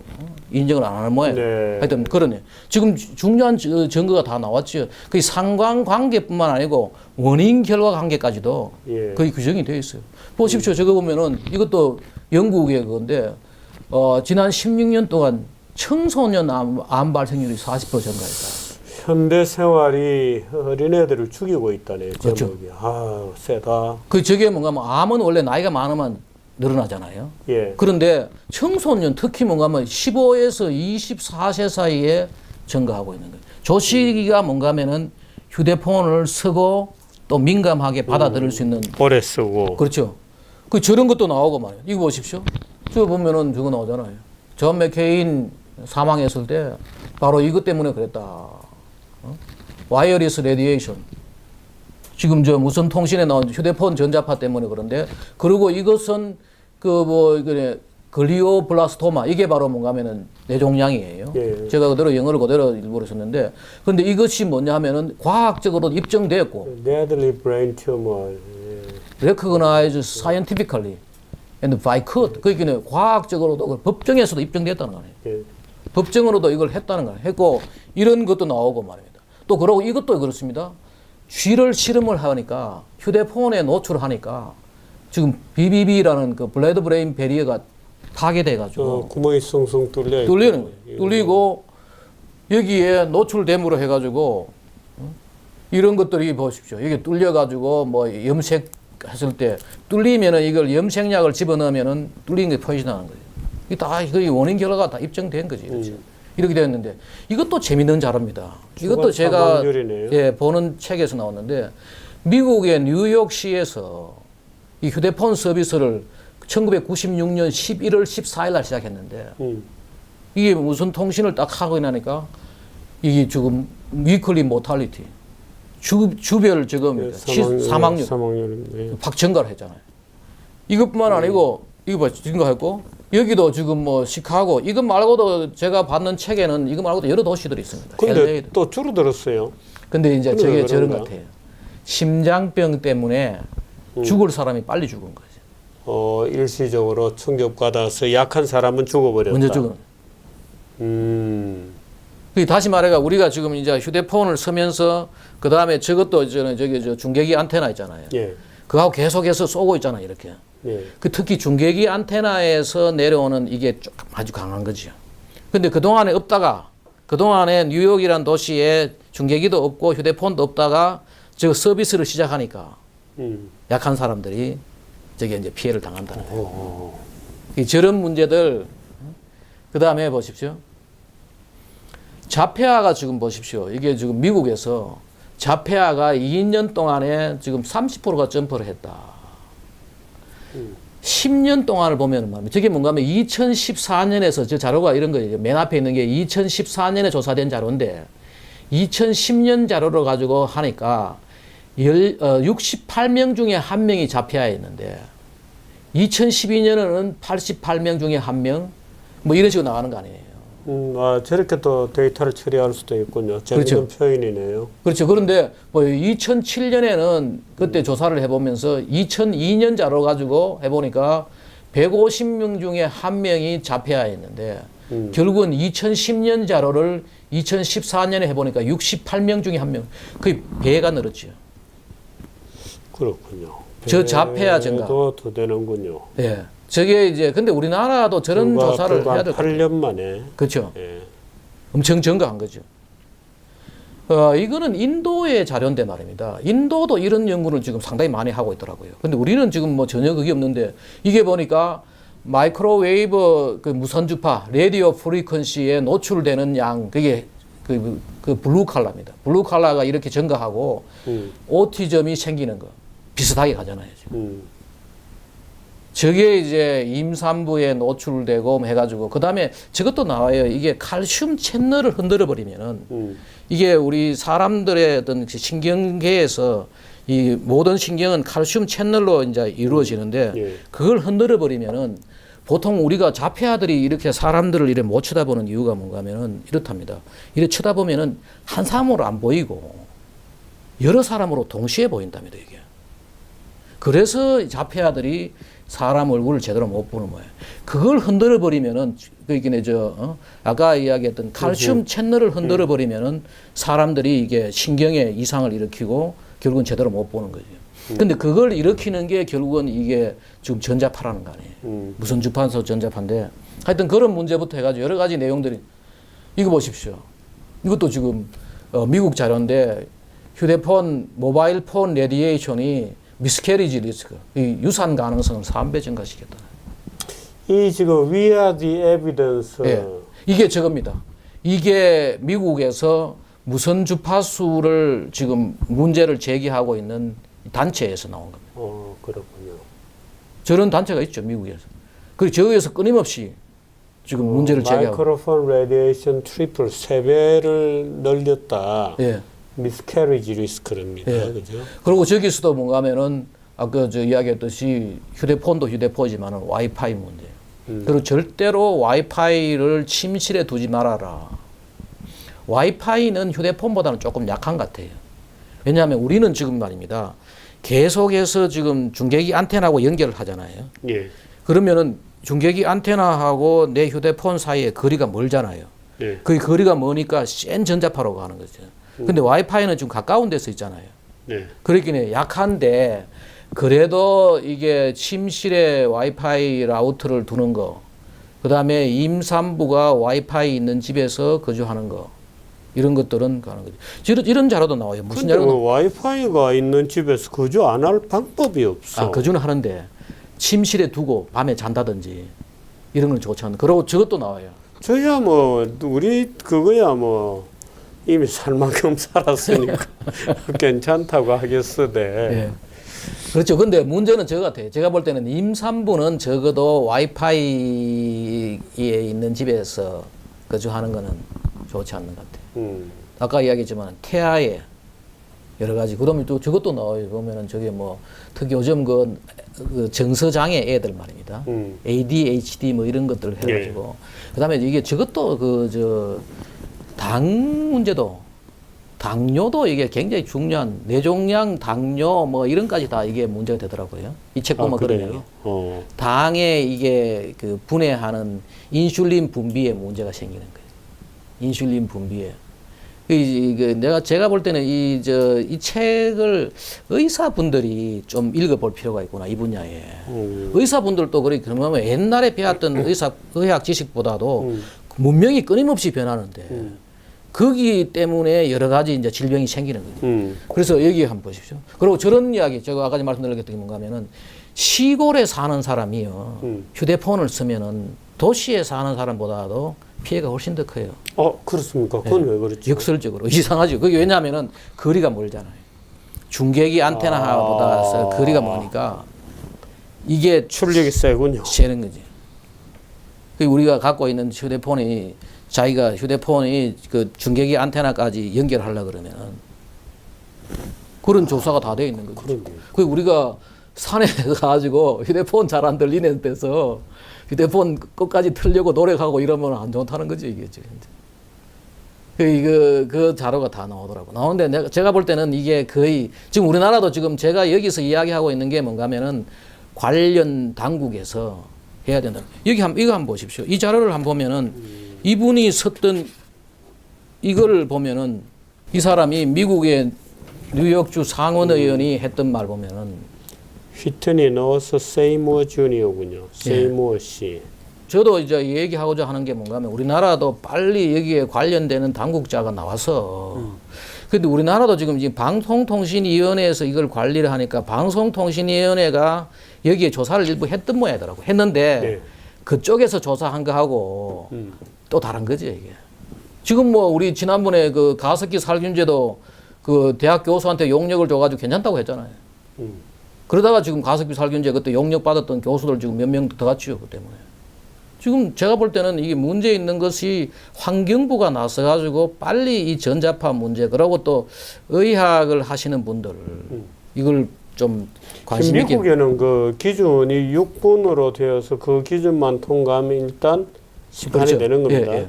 인정을 안 하는 모양이에요. 네. 하여튼 그러네. 지금 중요한 증거가 다 나왔죠. 그 상관관계뿐만 아니고 원인 결과 관계까지도 예. 거의 규정이 되어 있어요. 보십시오. 저거 보면은 이것도 영국의 그건데 지난 16년 동안 청소년 암 발생률이 40% 증가했다. 현대 생활이 어린애들을 죽이고 있다네. 그렇죠. 제목이. 아, 세다. 그 저게 뭔가 뭐 암은 원래 나이가 많으면 늘어나잖아요. 예. 그런데 청소년 특히 뭔가 하면 15에서 24세 사이에 증가하고 있는 거예요. 저 시기가 뭔가 하면은 휴대폰을 쓰고 또 민감하게 받아들일 수 있는 오래 쓰고. 그렇죠. 그 저런 것도 나오고 말이에요. 이거 보십시오. 저 보면은 저거 나오잖아요. 존 맥케인 사망했을 때 바로 이것 때문에 그랬다. 와이어리스 레디에이션. 지금 저 무선 통신에 나온 휴대폰 전자파 때문에 그런데 그리고 이것은 그래 글리오블라스토마 이게 바로 뭔가 하면은 뇌종양이에요. 예. 제가 그대로 영어를 그대로 일부러 썼는데 근데 이것이 뭐냐 하면은 과학적으로 입증됐고 Deadly brain tumor. 예. recognized scientifically and by court 그러니까 과학적으로도 법정에서도 입증됐다는 거예요. 예. 법정으로도 이걸 했다는 거예요. 했고 이런 것도 나오고 말입니다. 또 그러고 이것도 그렇습니다. 쥐를 실험을 하니까 휴대폰에 노출하니까 지금 BBB라는 그 블레드 브레인 베리어가 파괴돼가지고 구멍이 숭숭 뚫려 있고. 뚫리는 거예요. 뚫리고 여기에 노출됨으로 해가지고 이런 것들이 보십시오. 이게 뚫려가지고 뭐 염색했을 때 뚫리면은 이걸 염색약을 집어넣으면은 뚫린 게 표시나는 거예요. 이게 다 그 원인 결과가 다 입증된 거지. 그렇죠? 이렇게 되었는데 이것도 재밌는 자료입니다. 이것도 제가 사망률이네요. 예, 보는 책에서 나왔는데 미국의 뉴욕시에서 이 휴대폰 서비스를 1996년 11월 14일 날 시작했는데 이게 무슨 통신을 딱 하고 나니까 이게 지금 위클리 모탈리티 주별 지금 사망률 예. 확 증가를 했잖아요. 이것뿐만 아니고 이거 봐 증가했고 여기도 지금 뭐 시카고 이것 말고도 제가 받는 책에는 이거 말고도 여러 도시들이 있습니다. 근데 LA도. 또 줄어들었어요. 근데 이제 근데 저게 왜 저런 그런가? 것 같아요. 심장병 때문에 죽을 사람이 빨리 죽은 거죠. 일시적으로 충격받아서 약한 사람은 죽어버렸다. 먼저 죽은. 그 다시 말해가 우리가 지금 이제 휴대폰을 쓰면서 그 다음에 저것도 저기 저 중계기 안테나 있잖아요. 예. 그하고 계속해서 쏘고 있잖아요, 이렇게. 예. 그 특히 중계기 안테나에서 내려오는 이게 좀 아주 강한 거죠. 근데 그동안에 없다가 그동안에 뉴욕이란 도시에 중계기도 없고 휴대폰도 없다가 저 서비스를 시작하니까 약한 사람들이 저게 이제 피해를 당한다는 거예요. 저런 문제들 그 다음에 보십시오. 자폐아가 지금 보십시오. 이게 지금 미국에서 자폐아가 2년 동안에 지금 30%가 점프를 했다. 10년 동안을 보면 말입니다. 저게 뭔가 하면 2014년에서 저 자료가 이런 거예요. 맨 앞에 있는 게 2014년에 조사된 자료인데 2010년 자료를 가지고 하니까 68명 중에 1명이 자폐아였는데 2012년에는 88명 중에 1명 뭐 이런 식으로 나가는 거 아니에요. 저렇게 또 데이터를 처리할 수도 있군요. 재밌는 그렇죠. 표현이네요. 그렇죠. 그런데 뭐 2007년에는 그때 조사를 해보면서 2002년 자료 가지고 해보니까 150명 중에 1명이 자폐아였는데 결국은 2010년 자료를 2014년에 해보니까 68명 중에 1명. 거의 배가 늘었죠. 그렇군요. 저 자폐아 증가. 더 되는군요. 예. 저게 이제 근데 우리나라도 저런 조사를 해야 될 것 같아요. 8년 만에. 그렇죠. 예. 엄청 증가한 거죠. 이거는 인도의 자료인데 말입니다. 인도도 이런 연구를 지금 상당히 많이 하고 있더라고요. 근데 우리는 지금 뭐 전혀 그게 없는데 이게 보니까 마이크로웨이브 그 무선주파 레디오 프리퀀시에 노출되는 양 그게 그 블루 칼라입니다. 블루 칼라가 이렇게 증가하고 오티즘이 생기는 거 비슷하게 가잖아요. 지금. 저게 이제 임산부에 노출되고 해가지고 그 다음에 저것도 나와요. 이게 칼슘 채널을 흔들어 버리면은 이게 우리 사람들의 어떤 신경계에서 이 모든 신경은 칼슘 채널로 이제 이루어지는데 예. 그걸 흔들어 버리면은 보통 우리가 자폐아들이 이렇게 사람들을 이렇게 못 쳐다보는 이유가 뭔가 하면은 이렇답니다. 이렇게 쳐다보면은 한 사람으로 안 보이고 여러 사람으로 동시에 보인답니다. 이게. 그래서 자폐아들이 사람 얼굴을 제대로 못 보는 거예요. 그걸 흔들어 버리면은 그러니까 아까 이야기했던 칼슘 채널을 흔들어 버리면은 사람들이 이게 신경에 이상을 일으키고 결국은 제대로 못 보는 거죠. 근데 그걸 일으키는 게 결국은 이게 지금 전자파라는 거 아니에요. 무선 주파수 전자파인데 하여튼 그런 문제부터 해가지고 여러 가지 내용들이 이거 보십시오. 이것도 지금 미국 자료인데 휴대폰, 모바일 폰 레디에이션이 미스캐리지 리스크, 이 유산 가능성은 3배 증가시켰다. 이 지금 We are the evidence. 예, 이게 저겁니다. 이게 미국에서 무선 주파수를 지금 문제를 제기하고 있는 단체에서 나온 겁니다. 그렇군요. 저런 단체가 있죠, 미국에서. 그리고 저기에서 끊임없이 지금 문제를 제기하고. 마이크로폰 레디에이션 트리플 3배를 늘렸다. 예. 미스캐리지 리스크랍니다. 예. 그죠? 그리고 저기서도 뭔가 하면은 아까 저 이야기했듯이 휴대폰도 휴대폰이지만은 와이파이 문제. 그리고 절대로 와이파이를 침실에 두지 말아라. 와이파이는 휴대폰보다는 조금 약한 것 같아요. 왜냐하면 우리는 지금 말입니다. 계속해서 지금 중계기 안테나하고 연결을 하잖아요. 예. 그러면은 중계기 안테나하고 내 휴대폰 사이에 거리가 멀잖아요. 예. 그 거리가 머니까 센 전자파로 가는 거죠. 근데 와이파이는 좀 가까운 데서 있잖아요. 네. 그렇긴 약한데 그래도 이게 침실에 와이파이 라우터를 두는 거, 그 다음에 임산부가 와이파이 있는 집에서 거주하는 거, 이런 것들은 가는 거죠. 이런 자료도 나와요. 무슨 자료도? 그 와이파이가 있는 집에서 거주 안 할 방법이 없어. 거주는 하는데 침실에 두고 밤에 잔다든지 이런 건 좋지 않은. 그리고 저것도 나와요. 저야 뭐 우리 그거야 뭐 이미 살 만큼 살았으니까 괜찮다고 하겠으되. 예. 그렇죠. 근데 문제는 저거 같아요. 제가 볼 때는 임산부는 적어도 와이파이에 있는 집에서 거주하는 거는 좋지 않는 것 같아요. 아까 이야기했지만 태아에 여러 가지. 그다음에 또 저것도 나와요. 보면은 저게 뭐 특히 요즘 그 정서장애 애들 말입니다. ADHD 뭐 이런 것들 해가지고. 그다음에 이게 저것도 당 문제도, 당뇨도 이게 굉장히 중요한 뇌종양 당뇨 뭐 이런까지 다 이게 문제가 되더라고요. 이 책 보면 그러네요. 당에 이게 그 분해하는 인슐린 분비에 문제가 생기는 거예요. 인슐린 분비에. 제가 볼 때는 이 책을 의사분들이 좀 읽어볼 필요가 있구나, 이 분야에. 의사분들도 그러면 옛날에 배웠던 의학 지식보다도 문명이 끊임없이 변하는데, 거기 때문에 여러 가지 이제 질병이 생기는 거죠. 그래서 여기 한번 보십시오. 그리고 저런 이야기, 제가 아까 말씀드렸던 게 뭔가 하면은, 시골에 사는 사람이요, 휴대폰을 쓰면은 도시에 사는 사람보다도 피해가 훨씬 더 커요. 그렇습니까? 그건 왜 그렇죠? 역설적으로. 이상하죠. 그게 왜냐하면은 거리가 멀잖아요. 중계기 안테나보다 거리가 머니까 이게 출력이 세군요. 세는 거지. 우리가 갖고 있는 휴대폰이 그 중계기 안테나까지 연결하려고 그러면 그런 조사가 다 되어 있는 거죠. 그 우리가 산에 가가지고 휴대폰 잘 안 들리는 데서 휴대폰 끝까지 틀려고 노력하고 이러면 안 좋다는 거지, 이게 지금. 그 자료가 다 나오더라고. 나오는데 제가 볼 때는 이게 거의, 지금 우리나라도 지금 제가 여기서 이야기하고 있는 게 뭔가 하면은 관련 당국에서 해야 된다. 이거 한번 보십시오. 이 자료를 한번 보면은 이분이 썼던 이거를 보면은 이 사람이 미국의 뉴욕주 상원 의원이 했던 말 보면은 휘트니 노스 세이무어 주니어군요. 세이무어 씨. 저도 이제 얘기하고자 하는 게 뭔가 하면 우리나라도 빨리 여기에 관련되는 당국자가 나와서 근데 우리나라도 지금 방송통신위원회에서 이걸 관리를 하니까 방송통신위원회가 여기에 조사를 일부 했던 모양이더라고. 했는데 그쪽에서 조사한 거하고 또 다른 거지, 이게. 지금 뭐 우리 지난번에 그 가습기 살균제도 그 대학 교수한테 용역을 줘가지고 괜찮다고 했잖아요. 그러다가 지금 가습기 살균제 그때 용역 받았던 교수들 지금 몇 명 더 갔지요, 그 때문에. 지금 제가 볼 때는 이게 문제 있는 것이 환경부가 나서가지고 빨리 이 전자파 문제, 그리고 또 의학을 하시는 분들, 이걸 좀 관심 있게. 미국에는 그 기준이 6분으로 되어서 그 기준만 통과하면 일단 시판이 그렇죠. 되는 겁니다. 예.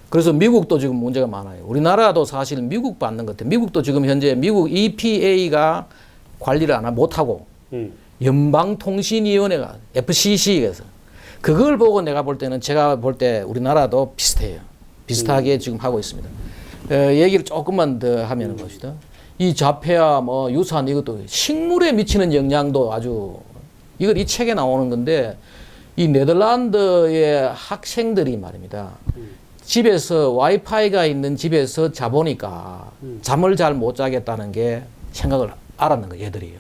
그래서 미국도 지금 문제가 많아요. 우리나라도 사실 미국 받는 것 같아요. 미국도 지금 현재 미국 EPA가 관리를 못하고 연방통신위원회가 FCC에서 그걸 보고 제가 볼 때 우리나라도 비슷해요. 비슷하게 지금 하고 있습니다. 얘기를 조금만 더 하면 봅시다. 이 자폐아 뭐 유산 이것도 식물에 미치는 영향도 아주 이걸 이 책에 나오는 건데 이 네덜란드의 학생들이 말입니다. 집에서 와이파이가 있는 집에서 자보니까 잠을 잘 못 자겠다는 게 생각을 알았는 거예요, 얘들이요.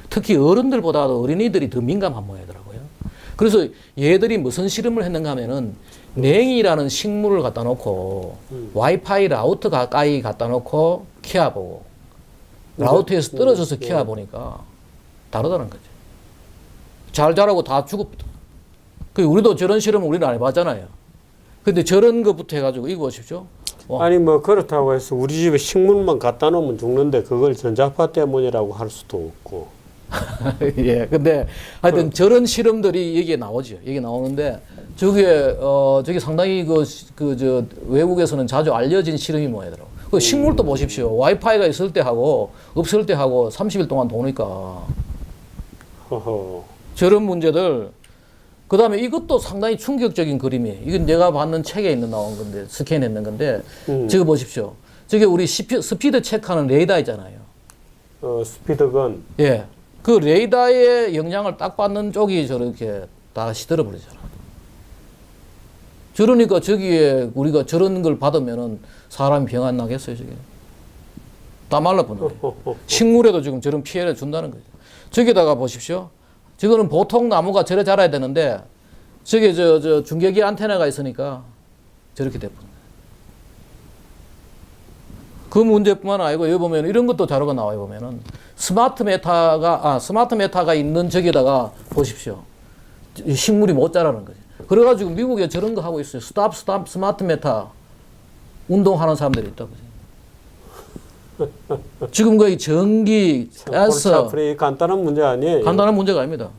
특히 어른들보다도 어린이들이 더 민감한 모양이더라고요. 그래서 얘들이 무슨 실험을 했는가 하면은 냉이라는 식물을 갖다 놓고 와이파이 라우터 가까이 갖다 놓고 키워보고 라우터에서 떨어져서 키워보니까 다르다는 거죠. 잘 자라고 다 죽었거든. 그 우리도 저런 실험을 우리는 안 해봤잖아요. 근데 저런 것부터 해가지고 이거 보십시오. 아니 뭐 그렇다고 해서 우리 집에 식물만 갖다 놓으면 죽는데 그걸 전자파 때문이라고 할 수도 없고. 예. 근데 하여튼 저런 실험들이 여기에 나오죠. 여기 나오는데 저게 상당히 저 외국에서는 자주 알려진 실험이 뭐더라고. 그 식물도 보십시오. 와이파이가 있을 때 하고 없을 때 하고 30일 동안 도니까. 허허. 저런 문제들. 그다음에 이것도 상당히 충격적인 그림이에요. 이건 내가 봤는 책에 나온 건데 스캔했는 건데 저거 보십시오. 저게 우리 스피드 체크하는 레이더 있잖아요. 스피드건. 예. 그 레이더의 영향을 딱 받는 쪽이 저렇게 다 시들어 버리잖아. 저러니까 저기에 우리가 저런 걸 받으면은 사람이 병 안 나겠어요, 저게. 다 말라붙는 거예요. 식물에도 지금 저런 피해를 준다는 거죠. 저기다가 보십시오. 저거는 보통 나무가 저래 자라야 되는데 저게 저 중계기 안테나가 있으니까 저렇게 돼버려요. 그 문제뿐만 아니고 여기 보면 이런 것도 자료가 나와요. 보면은 스마트 메타가 있는 저기다가 보십시오. 식물이 못 자라는 거죠. 그래가지고 미국에 저런 거 하고 있어요. 스탑 스마트 메타 운동하는 사람들이 있다고. 지금 거의 전기, 가스. 간단한 문제 아니에요? 간단한 문제가 아닙니다.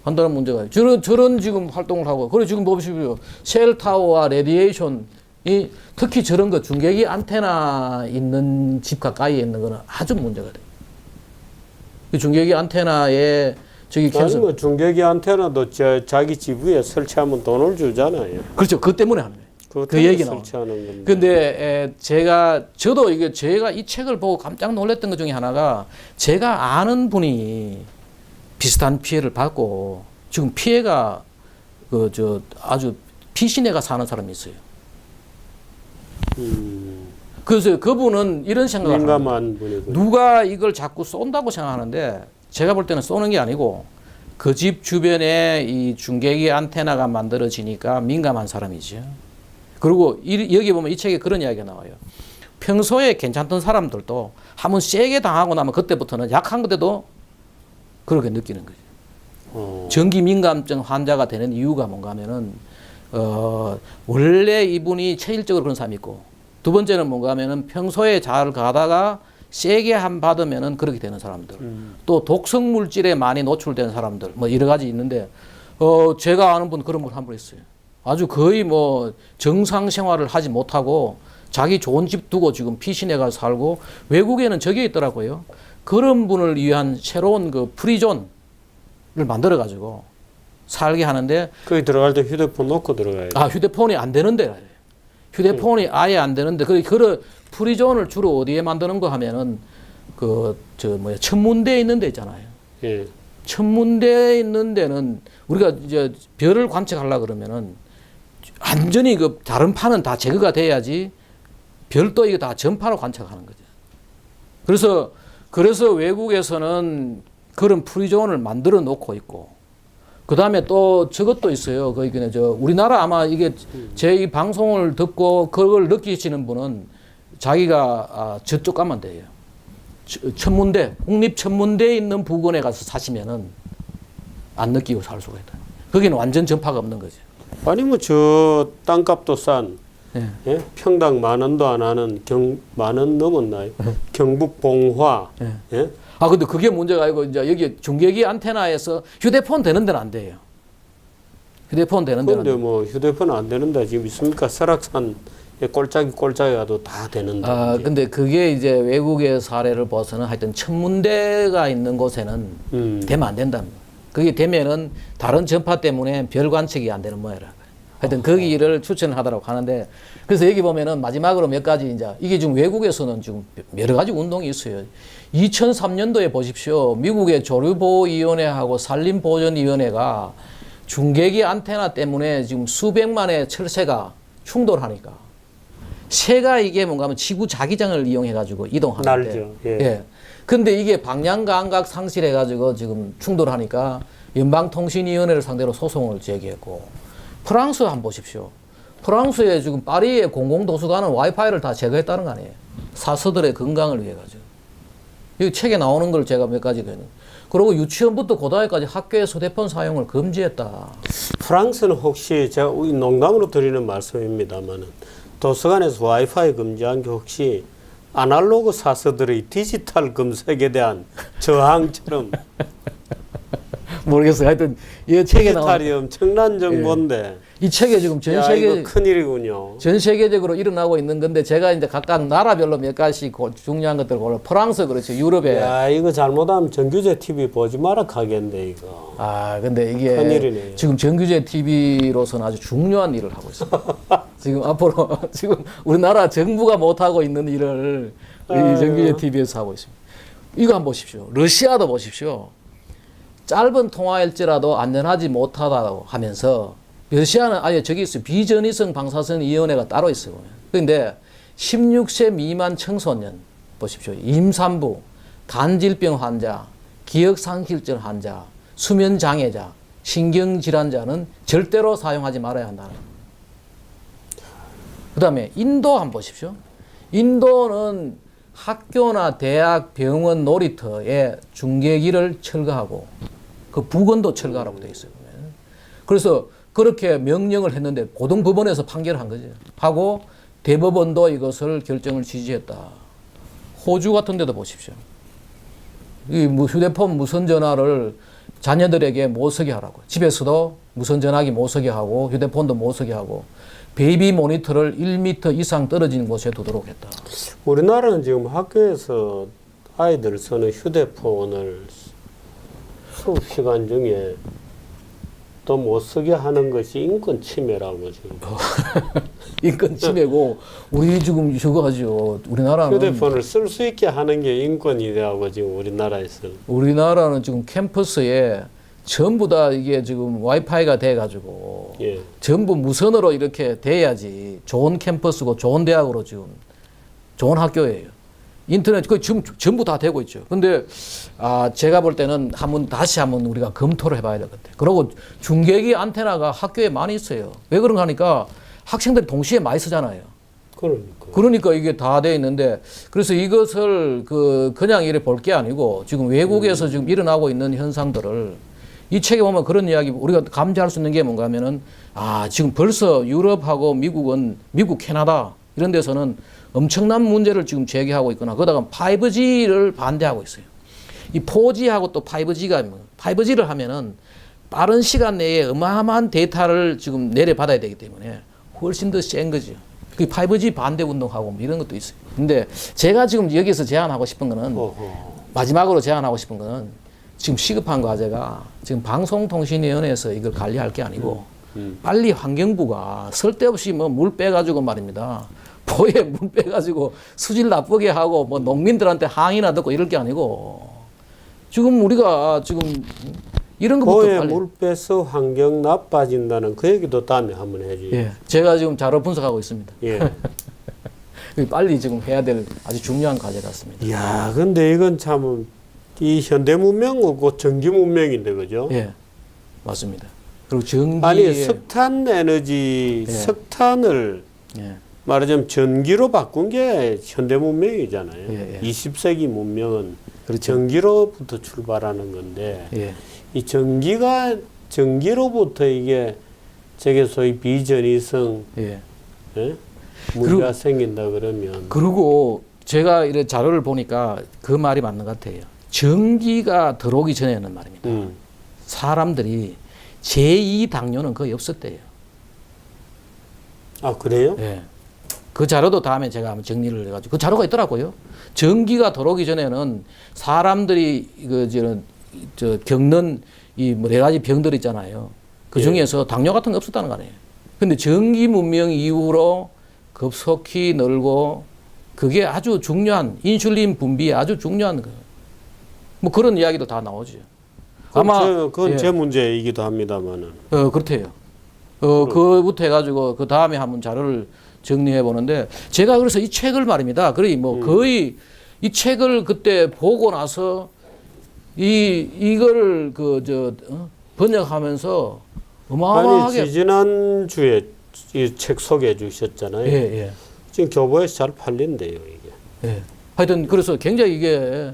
간단한 문제가 아니에요. 저런 지금 활동을 하고. 그리고 지금 보십시오. 셀타워와 레디에이션이 특히 저런 거 중계기 안테나 있는 집 가까이에 있는 거는 아주 문제가 돼요. 그 중계기 안테나에 저기 아니 뭐 중계기 안테나도 자기 집 위에 설치하면 돈을 주잖아요. 그렇죠. 그 때문에 하는 거예요. 그 얘기 나와요. 근데 저도 제가 이 책을 보고 깜짝 놀랐던 것 중에 하나가 제가 아는 분이 비슷한 피해를 받고 지금 피해가 아주 피신해가 사는 사람이 있어요. 그래서 그분은 이런 생각을 민감한 분이군요. 누가 이걸 자꾸 쏜다고 생각하는데 제가 볼 때는 쏘는 게 아니고 그 집 주변에 이 중계기 안테나가 만들어지니까 민감한 사람이죠. 그리고 여기 보면 이 책에 그런 이야기가 나와요. 평소에 괜찮던 사람들도 한번 세게 당하고 나면 그때부터는 약한 건데도 그렇게 느끼는 거죠. 전기 민감증 환자가 되는 이유가 뭔가 하면은 원래 이분이 체질적으로 그런 사람이 있고 두 번째는 뭔가 하면은 평소에 잘 가다가 세게 한 받으면은 그렇게 되는 사람들. 또 독성 물질에 많이 노출되는 사람들. 뭐 여러 가지 있는데 제가 아는 분 그런 분 한 분 있어요. 아주 거의 뭐 정상 생활을 하지 못하고 자기 좋은 집 두고 지금 피신해가 살고 외국에는 저게 있더라고요. 그런 분을 위한 새로운 그 프리존을 만들어 가지고 살게 하는데 거기 들어갈 때 휴대폰 놓고 들어가야 돼. 휴대폰이 안 되는데 휴대폰이 아예 안 되는데 그런 프리존을 주로 어디에 만드는 거 하면은 천문대에 있는 데 있잖아요. 예. 천문대에 있는 데는 우리가 이제 별을 관측하려고 그러면은 완전히 그 다른 판은 다 제거가 돼야지 별도 이거 다 전파로 관측하는 거죠. 그래서 외국에서는 그런 프리존을 만들어 놓고 있고 그 다음에 또 저것도 있어요. 우리나라 아마 이게 제 이 방송을 듣고 그걸 느끼시는 분은 자기가 저쪽 가면 돼요. 천문대, 국립천문대에 있는 부근에 가서 사시면은 안 느끼고 살 수가 있다. 거기는 완전 전파가 없는 거죠. 아니 뭐 저 땅값도 싼 예. 예? 평당 10,000원도 안 하는 10,000원 넘었나요? 경북 봉화. 예. 예? 근데 그게 문제가 아니고 이제 여기 중계기 안테나에서 휴대폰 되는 데는 안 돼요. 휴대폰 되는 데는. 근데 뭐 휴대폰 안 되는 데 지금 있습니까? 설악산 꼴짝이 가도 다 되는데. 근데 그게 이제 외국의 사례를 봐서는 하여튼 천문대가 있는 곳에는 되면 안 된답니다. 그게 되면은 다른 전파 때문에 별 관측이 안 되는 모양이라. 하여튼 거기를 추천을 하도록 하는데 그래서 여기 보면은 마지막으로 몇 가지 이제 이게 지금 외국에서는 지금 여러 가지 운동이 있어요. 2003년도에 보십시오. 미국의 조류보호위원회하고 산림보전위원회가 중계기 안테나 때문에 지금 수백만의 철새가 충돌하니까. 새가 이게 뭔가 하면 지구 자기장을 이용해가지고 이동하는데. 날죠. 예. 예. 근데 이게 방향 감각 상실해가지고 지금 충돌하니까 연방통신위원회를 상대로 소송을 제기했고, 프랑스 한번 보십시오. 프랑스에 지금 파리의 공공도서관은 와이파이를 다 제거했다는 거 아니에요. 사서들의 건강을 위해 가지고. 여기 책에 나오는 걸 제가 몇 가지 그는. 그리고 유치원부터 고등학교까지 학교에서 휴대폰 사용을 금지했다. 프랑스는 혹시 제가 농담으로 드리는 말씀입니다만은 도서관에서 와이파이 금지한 게 혹시 아날로그 사서들의 디지털 검색에 대한 저항처럼 모르겠어요. 하여튼 이 책에 나온 디지털이 엄청난 정보인데 이 책에 지금 전 야, 세계 이거 큰일이군요. 전 세계적으로 일어나고 있는 건데 제가 이제 각각 나라별로 몇 가지 중요한 것들 골라. 프랑스 그렇죠. 유럽에. 야, 이거 잘못하면 정규제 TV 보지 마라 하겠네 이거. 아, 근데 이게 큰일이네요. 지금 정규제 TV로서는 아주 중요한 일을 하고 있습니다. 지금 앞으로 지금 우리나라 정부가 못 하고 있는 일을 이 정규제 TV에서 하고 있습니다. 이거 한번 보십시오. 러시아도 보십시오. 짧은 통화일지라도 안전하지 못하다고 하면서 러시아는 아예 저기 있어요. 비전위성 방사선 위원회가 따로 있어요. 그런데 16세 미만 청소년 보십시오. 임산부, 간질병 환자, 기억상실증 환자, 수면 장애자, 신경질환자는 절대로 사용하지 말아야 한다는 거예요. 그다음에 인도 한번 보십시오. 인도는 학교나 대학, 병원, 놀이터에 중계기를 철거하고 그 부근도 철거하라고 되어 있어요. 그래서 그렇게 명령을 했는데 고등법원에서 판결을 한 거죠. 하고 대법원도 이것을 결정을 지지했다. 호주 같은 데도 보십시오. 이 휴대폰 무선 전화를 자녀들에게 못 쓰게 하라고. 집에서도 무선 전화기 못 쓰게 하고 휴대폰도 못 쓰게 하고 베이비 모니터를 1m 이상 떨어진 곳에 두도록 했다. 우리나라는 지금 학교에서 아이들 쓰는 휴대폰을 수업 시간 중에 또 못 쓰게 하는 것이 인권 침해라고 지금. 인권 침해고 우리 지금 저거 하죠. 우리나라는 휴대폰을 쓸 수 있게 하는 게 인권이라고 지금 우리나라에서는. 우리나라는 지금 캠퍼스에 전부 다 이게 지금 와이파이가 돼가지고 예. 전부 무선으로 이렇게 돼야지 좋은 캠퍼스고 좋은 대학으로 지금 좋은 학교예요. 인터넷 그 지금 전부 다 되고 있죠. 근데 제가 볼 때는 다시 한번 우리가 검토를 해봐야 될 것 같아요. 그리고 중계기 안테나가 학교에 많이 있어요. 왜 그런가 하니까 학생들이 동시에 많이 쓰잖아요. 그러니까 이게 다 돼 있는데 그래서 이것을 그냥 이래 볼 게 아니고 지금 외국에서 지금 일어나고 있는 현상들을 이 책에 보면 그런 이야기 우리가 감지할 수 있는 게 뭔가 하면은 지금 벌써 유럽하고 미국, 캐나다 이런 데서는 엄청난 문제를 지금 제기하고 있거나 그러다가 5G를 반대하고 있어요. 이 4G하고 또 5G가 5G를 하면은 빠른 시간 내에 어마어마한 데이터를 지금 내려받아야 되기 때문에 훨씬 더 센 거죠. 그 5G 반대 운동하고 뭐 이런 것도 있어요. 근데 제가 지금 여기서 제안하고 싶은 거는 마지막으로 제안하고 싶은 거는 지금 시급한 과제가 지금 방송통신위원회에서 이걸 관리할 게 아니고 빨리 환경부가 쓸데없이 뭐 물 빼가지고 말입니다. 보에 물 빼가지고 수질 나쁘게 하고 뭐 농민들한테 항의나 듣고 이럴 게 아니고 지금 우리가 지금 이런 것부터 보에 빨리 물 빼서 환경 나빠진다는 그 얘기도 다음에 한번 해주세요. 예, 제가 지금 자료 분석하고 있습니다. 예. 빨리 지금 해야 될 아주 중요한 과제 같습니다. 이야, 근데 이건 참 이 현대 문명하고 전기 문명인데 그죠? 예, 맞습니다. 그리고 전기 아니 석탄 에너지 예. 석탄을 예. 말하자면 전기로 바꾼 게 현대 문명이잖아요. 예, 예. 20세기 문명은 그렇죠. 전기로부터 출발하는 건데 예. 이 전기로부터 이게 저게 소위 비전위성 예. 예? 문제가 생긴다 그러면 그리고 제가 이런 자료를 보니까 그 말이 맞는 것 같아요. 전기가 들어오기 전에는 말입니다. 사람들이 제2 당뇨는 거의 없었대요. 아 그래요? 예. 그 자료도 다음에 제가 한번 정리를 해가지고 그 자료가 있더라고요. 전기가 들어오기 전에는 사람들이 겪는 이 뭐 4가지 병들 있잖아요. 그 중에서 당뇨 같은 거 없었다는 거 아니에요. 근데 전기 문명 이후로 급속히 늘고 그게 아주 중요한 인슐린 분비에 아주 중요한 거. 뭐 그런 이야기도 다 나오죠. 그건 제 문제이기도 합니다만은. 그렇대요. 그부터 해가지고 그 다음에 한번 자료를 정리해 보는데 제가 그래서 이 책을 말입니다. 거의 뭐 거의 이 책을 그때 보고 나서 이거를 번역하면서 어마어마하게 아니 지난 주에 이 책 소개해 주셨잖아요. 예, 예. 지금 교보에서 잘 팔린대요 이게. 예. 하여튼 그래서 굉장히 이게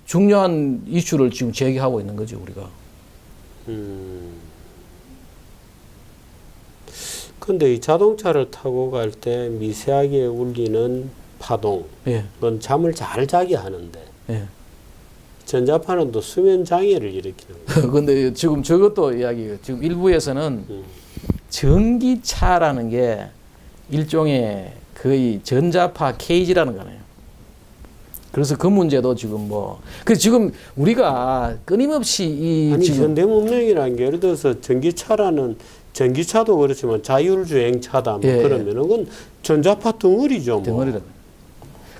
중요한 이슈를 지금 제기하고 있는 거죠 우리가. 근데 이 자동차를 타고 갈 때 미세하게 울리는 파동, 예. 그건 잠을 잘 자게 하는데 예. 전자파는 또 수면 장애를 일으키는 거예요. 근데 지금 저것도 이야기예요. 지금 일부에서는 전기차라는 게 일종의 거의 전자파 케이지라는 거네요. 그래서 그 문제도 지금 그래서 지금 우리가 끊임없이 아니 지금 현대 문명이라는 게 예를 들어서 전기차도 그렇지만 자율주행차다 뭐 예. 그러면은 그건 전자파 덩어리죠. 뭐. 덩어리다.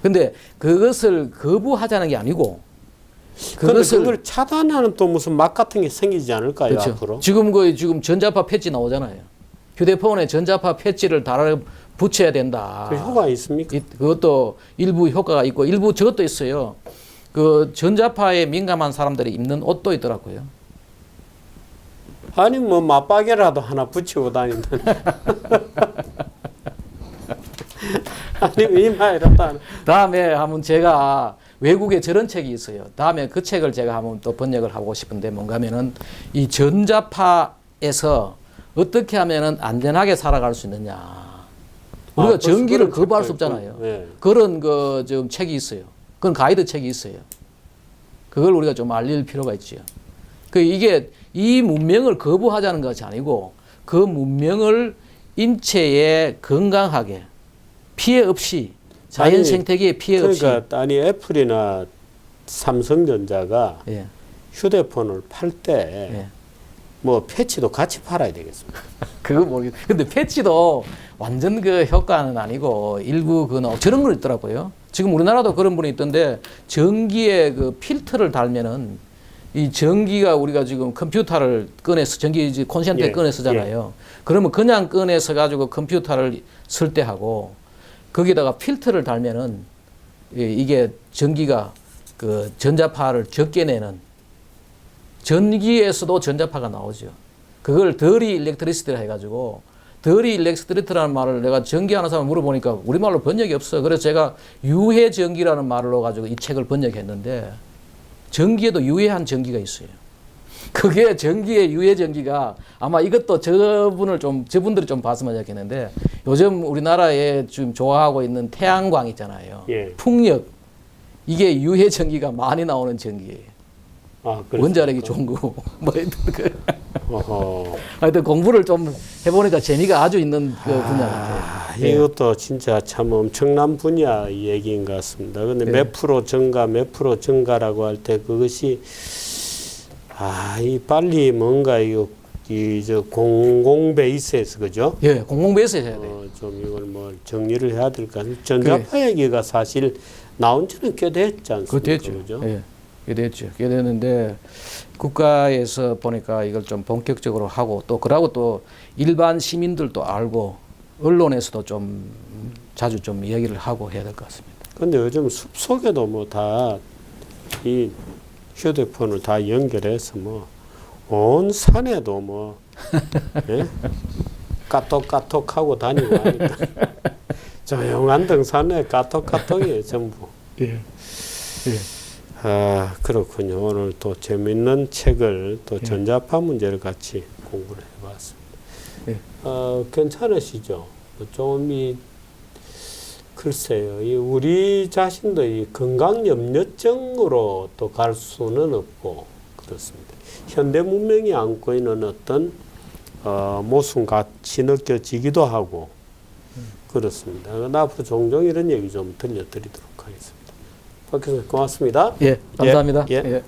근데 그것을 거부하자는 게 아니고 그걸 차단하는 또 무슨 막 같은 게 생기지 않을까요? 그렇죠. 앞으로? 지금 전자파 패치 나오잖아요. 휴대폰에 전자파 패치를 달아 붙여야 된다. 그 효과 있습니까? 그것도 일부 효과가 있고 일부 저것도 있어요. 그 전자파에 민감한 사람들이 입는 옷도 있더라고요. 아니 뭐 맞박이라도 하나 붙이고 다니는. 아니 이마 이렇다. 다음에 한번 제가 외국에 저런 책이 있어요. 다음에 그 책을 제가 한번 또 번역을 하고 싶은데 뭔가 하면은 이 전자파에서 어떻게 하면은 안전하게 살아갈 수 있느냐. 우리가 전기를 거부할 수 없잖아요. 네. 그런 좀 책이 있어요. 그런 가이드 책이 있어요. 그걸 우리가 좀 알릴 필요가 있죠. 이게 이 문명을 거부하자는 것이 아니고 그 문명을 인체에 건강하게 피해 없이 자연 생태계에 피해 없이. 그러니까 아니 애플이나 삼성전자가 예. 휴대폰을 팔 때 뭐 패치도 같이 팔아야 되겠습니다. 그거 모르겠. 근데 패치도 완전 그 효과는 아니고 일부 저런 거 있더라고요. 지금 우리나라도 그런 분이 있던데 전기에 그 필터를 달면은 이 전기가 우리가 지금 컴퓨터를 꺼내서 전기 콘센트에 꺼내 쓰잖아요. 그러면 그냥 꺼내서 가지고 컴퓨터를 쓸 때 하고 거기다가 필터를 달면은 이게 전기가 그 전자파를 적게 내는 전기에서도 전자파가 나오죠. 그걸 더리 일렉트리시티라 해가지고 더리 일렉트리시티라는 말을 내가 전기하는 사람 물어보니까 우리말로 번역이 없어. 그래서 제가 유해 전기라는 말로 가지고 이 책을 번역했는데 전기에도 유해한 전기가 있어요. 그게 전기의 유해 전기가 아마 이것도 저분들이 좀 봤으면 좋겠는데 요즘 우리나라에 지금 좋아하고 있는 태양광 있잖아요. 예. 풍력. 이게 유해 전기가 많이 나오는 전기예요. 원자력이 좋은 거고. 하여튼 공부를 좀 해보니까 재미가 아주 있는 그 분야 같아요. 이것도 진짜 참 엄청난 분야 얘기인 것 같습니다. 근데 몇 프로 증가라고 할 때 그것이 이 빨리 뭔가 저 공공 베이스에서 그죠? 예, 공공 베이스에서 해야 돼요. 좀 이걸 뭐 정리를 해야 될 것 같아요. 전자파 얘기가 사실 나온 지는 꽤 됐지 않습니까? 됐죠. 그죠? 예. 꽤 됐는데 국가에서 보니까 이걸 좀 본격적으로 하고 또 그러고 또 일반 시민들도 알고 언론에서도 좀 자주 좀 이야기를 하고 해야 될 것 같습니다. 근데 요즘 숲속에도 뭐 다 이 휴대폰을 다 연결해서 뭐 온 산에도 뭐 예? 까톡 하고 다니고 하니까 조용한 등산에 까톡이에요 전부. 예. 그렇군요. 오늘 또 재밌는 책을 또 전자파 문제를 같이 공부를 해봤습니다. 괜찮으시죠? 좀 글쎄요. 우리 자신도 이 건강염려증으로 또 갈 수는 없고 그렇습니다. 현대 문명이 안고 있는 어떤 모순 같이 느껴지기도 하고 그렇습니다. 앞으로 종종 이런 얘기 좀 들려드리도록 하겠습니다. 박 교수님 고맙습니다. 예, 감사합니다. 예. 예.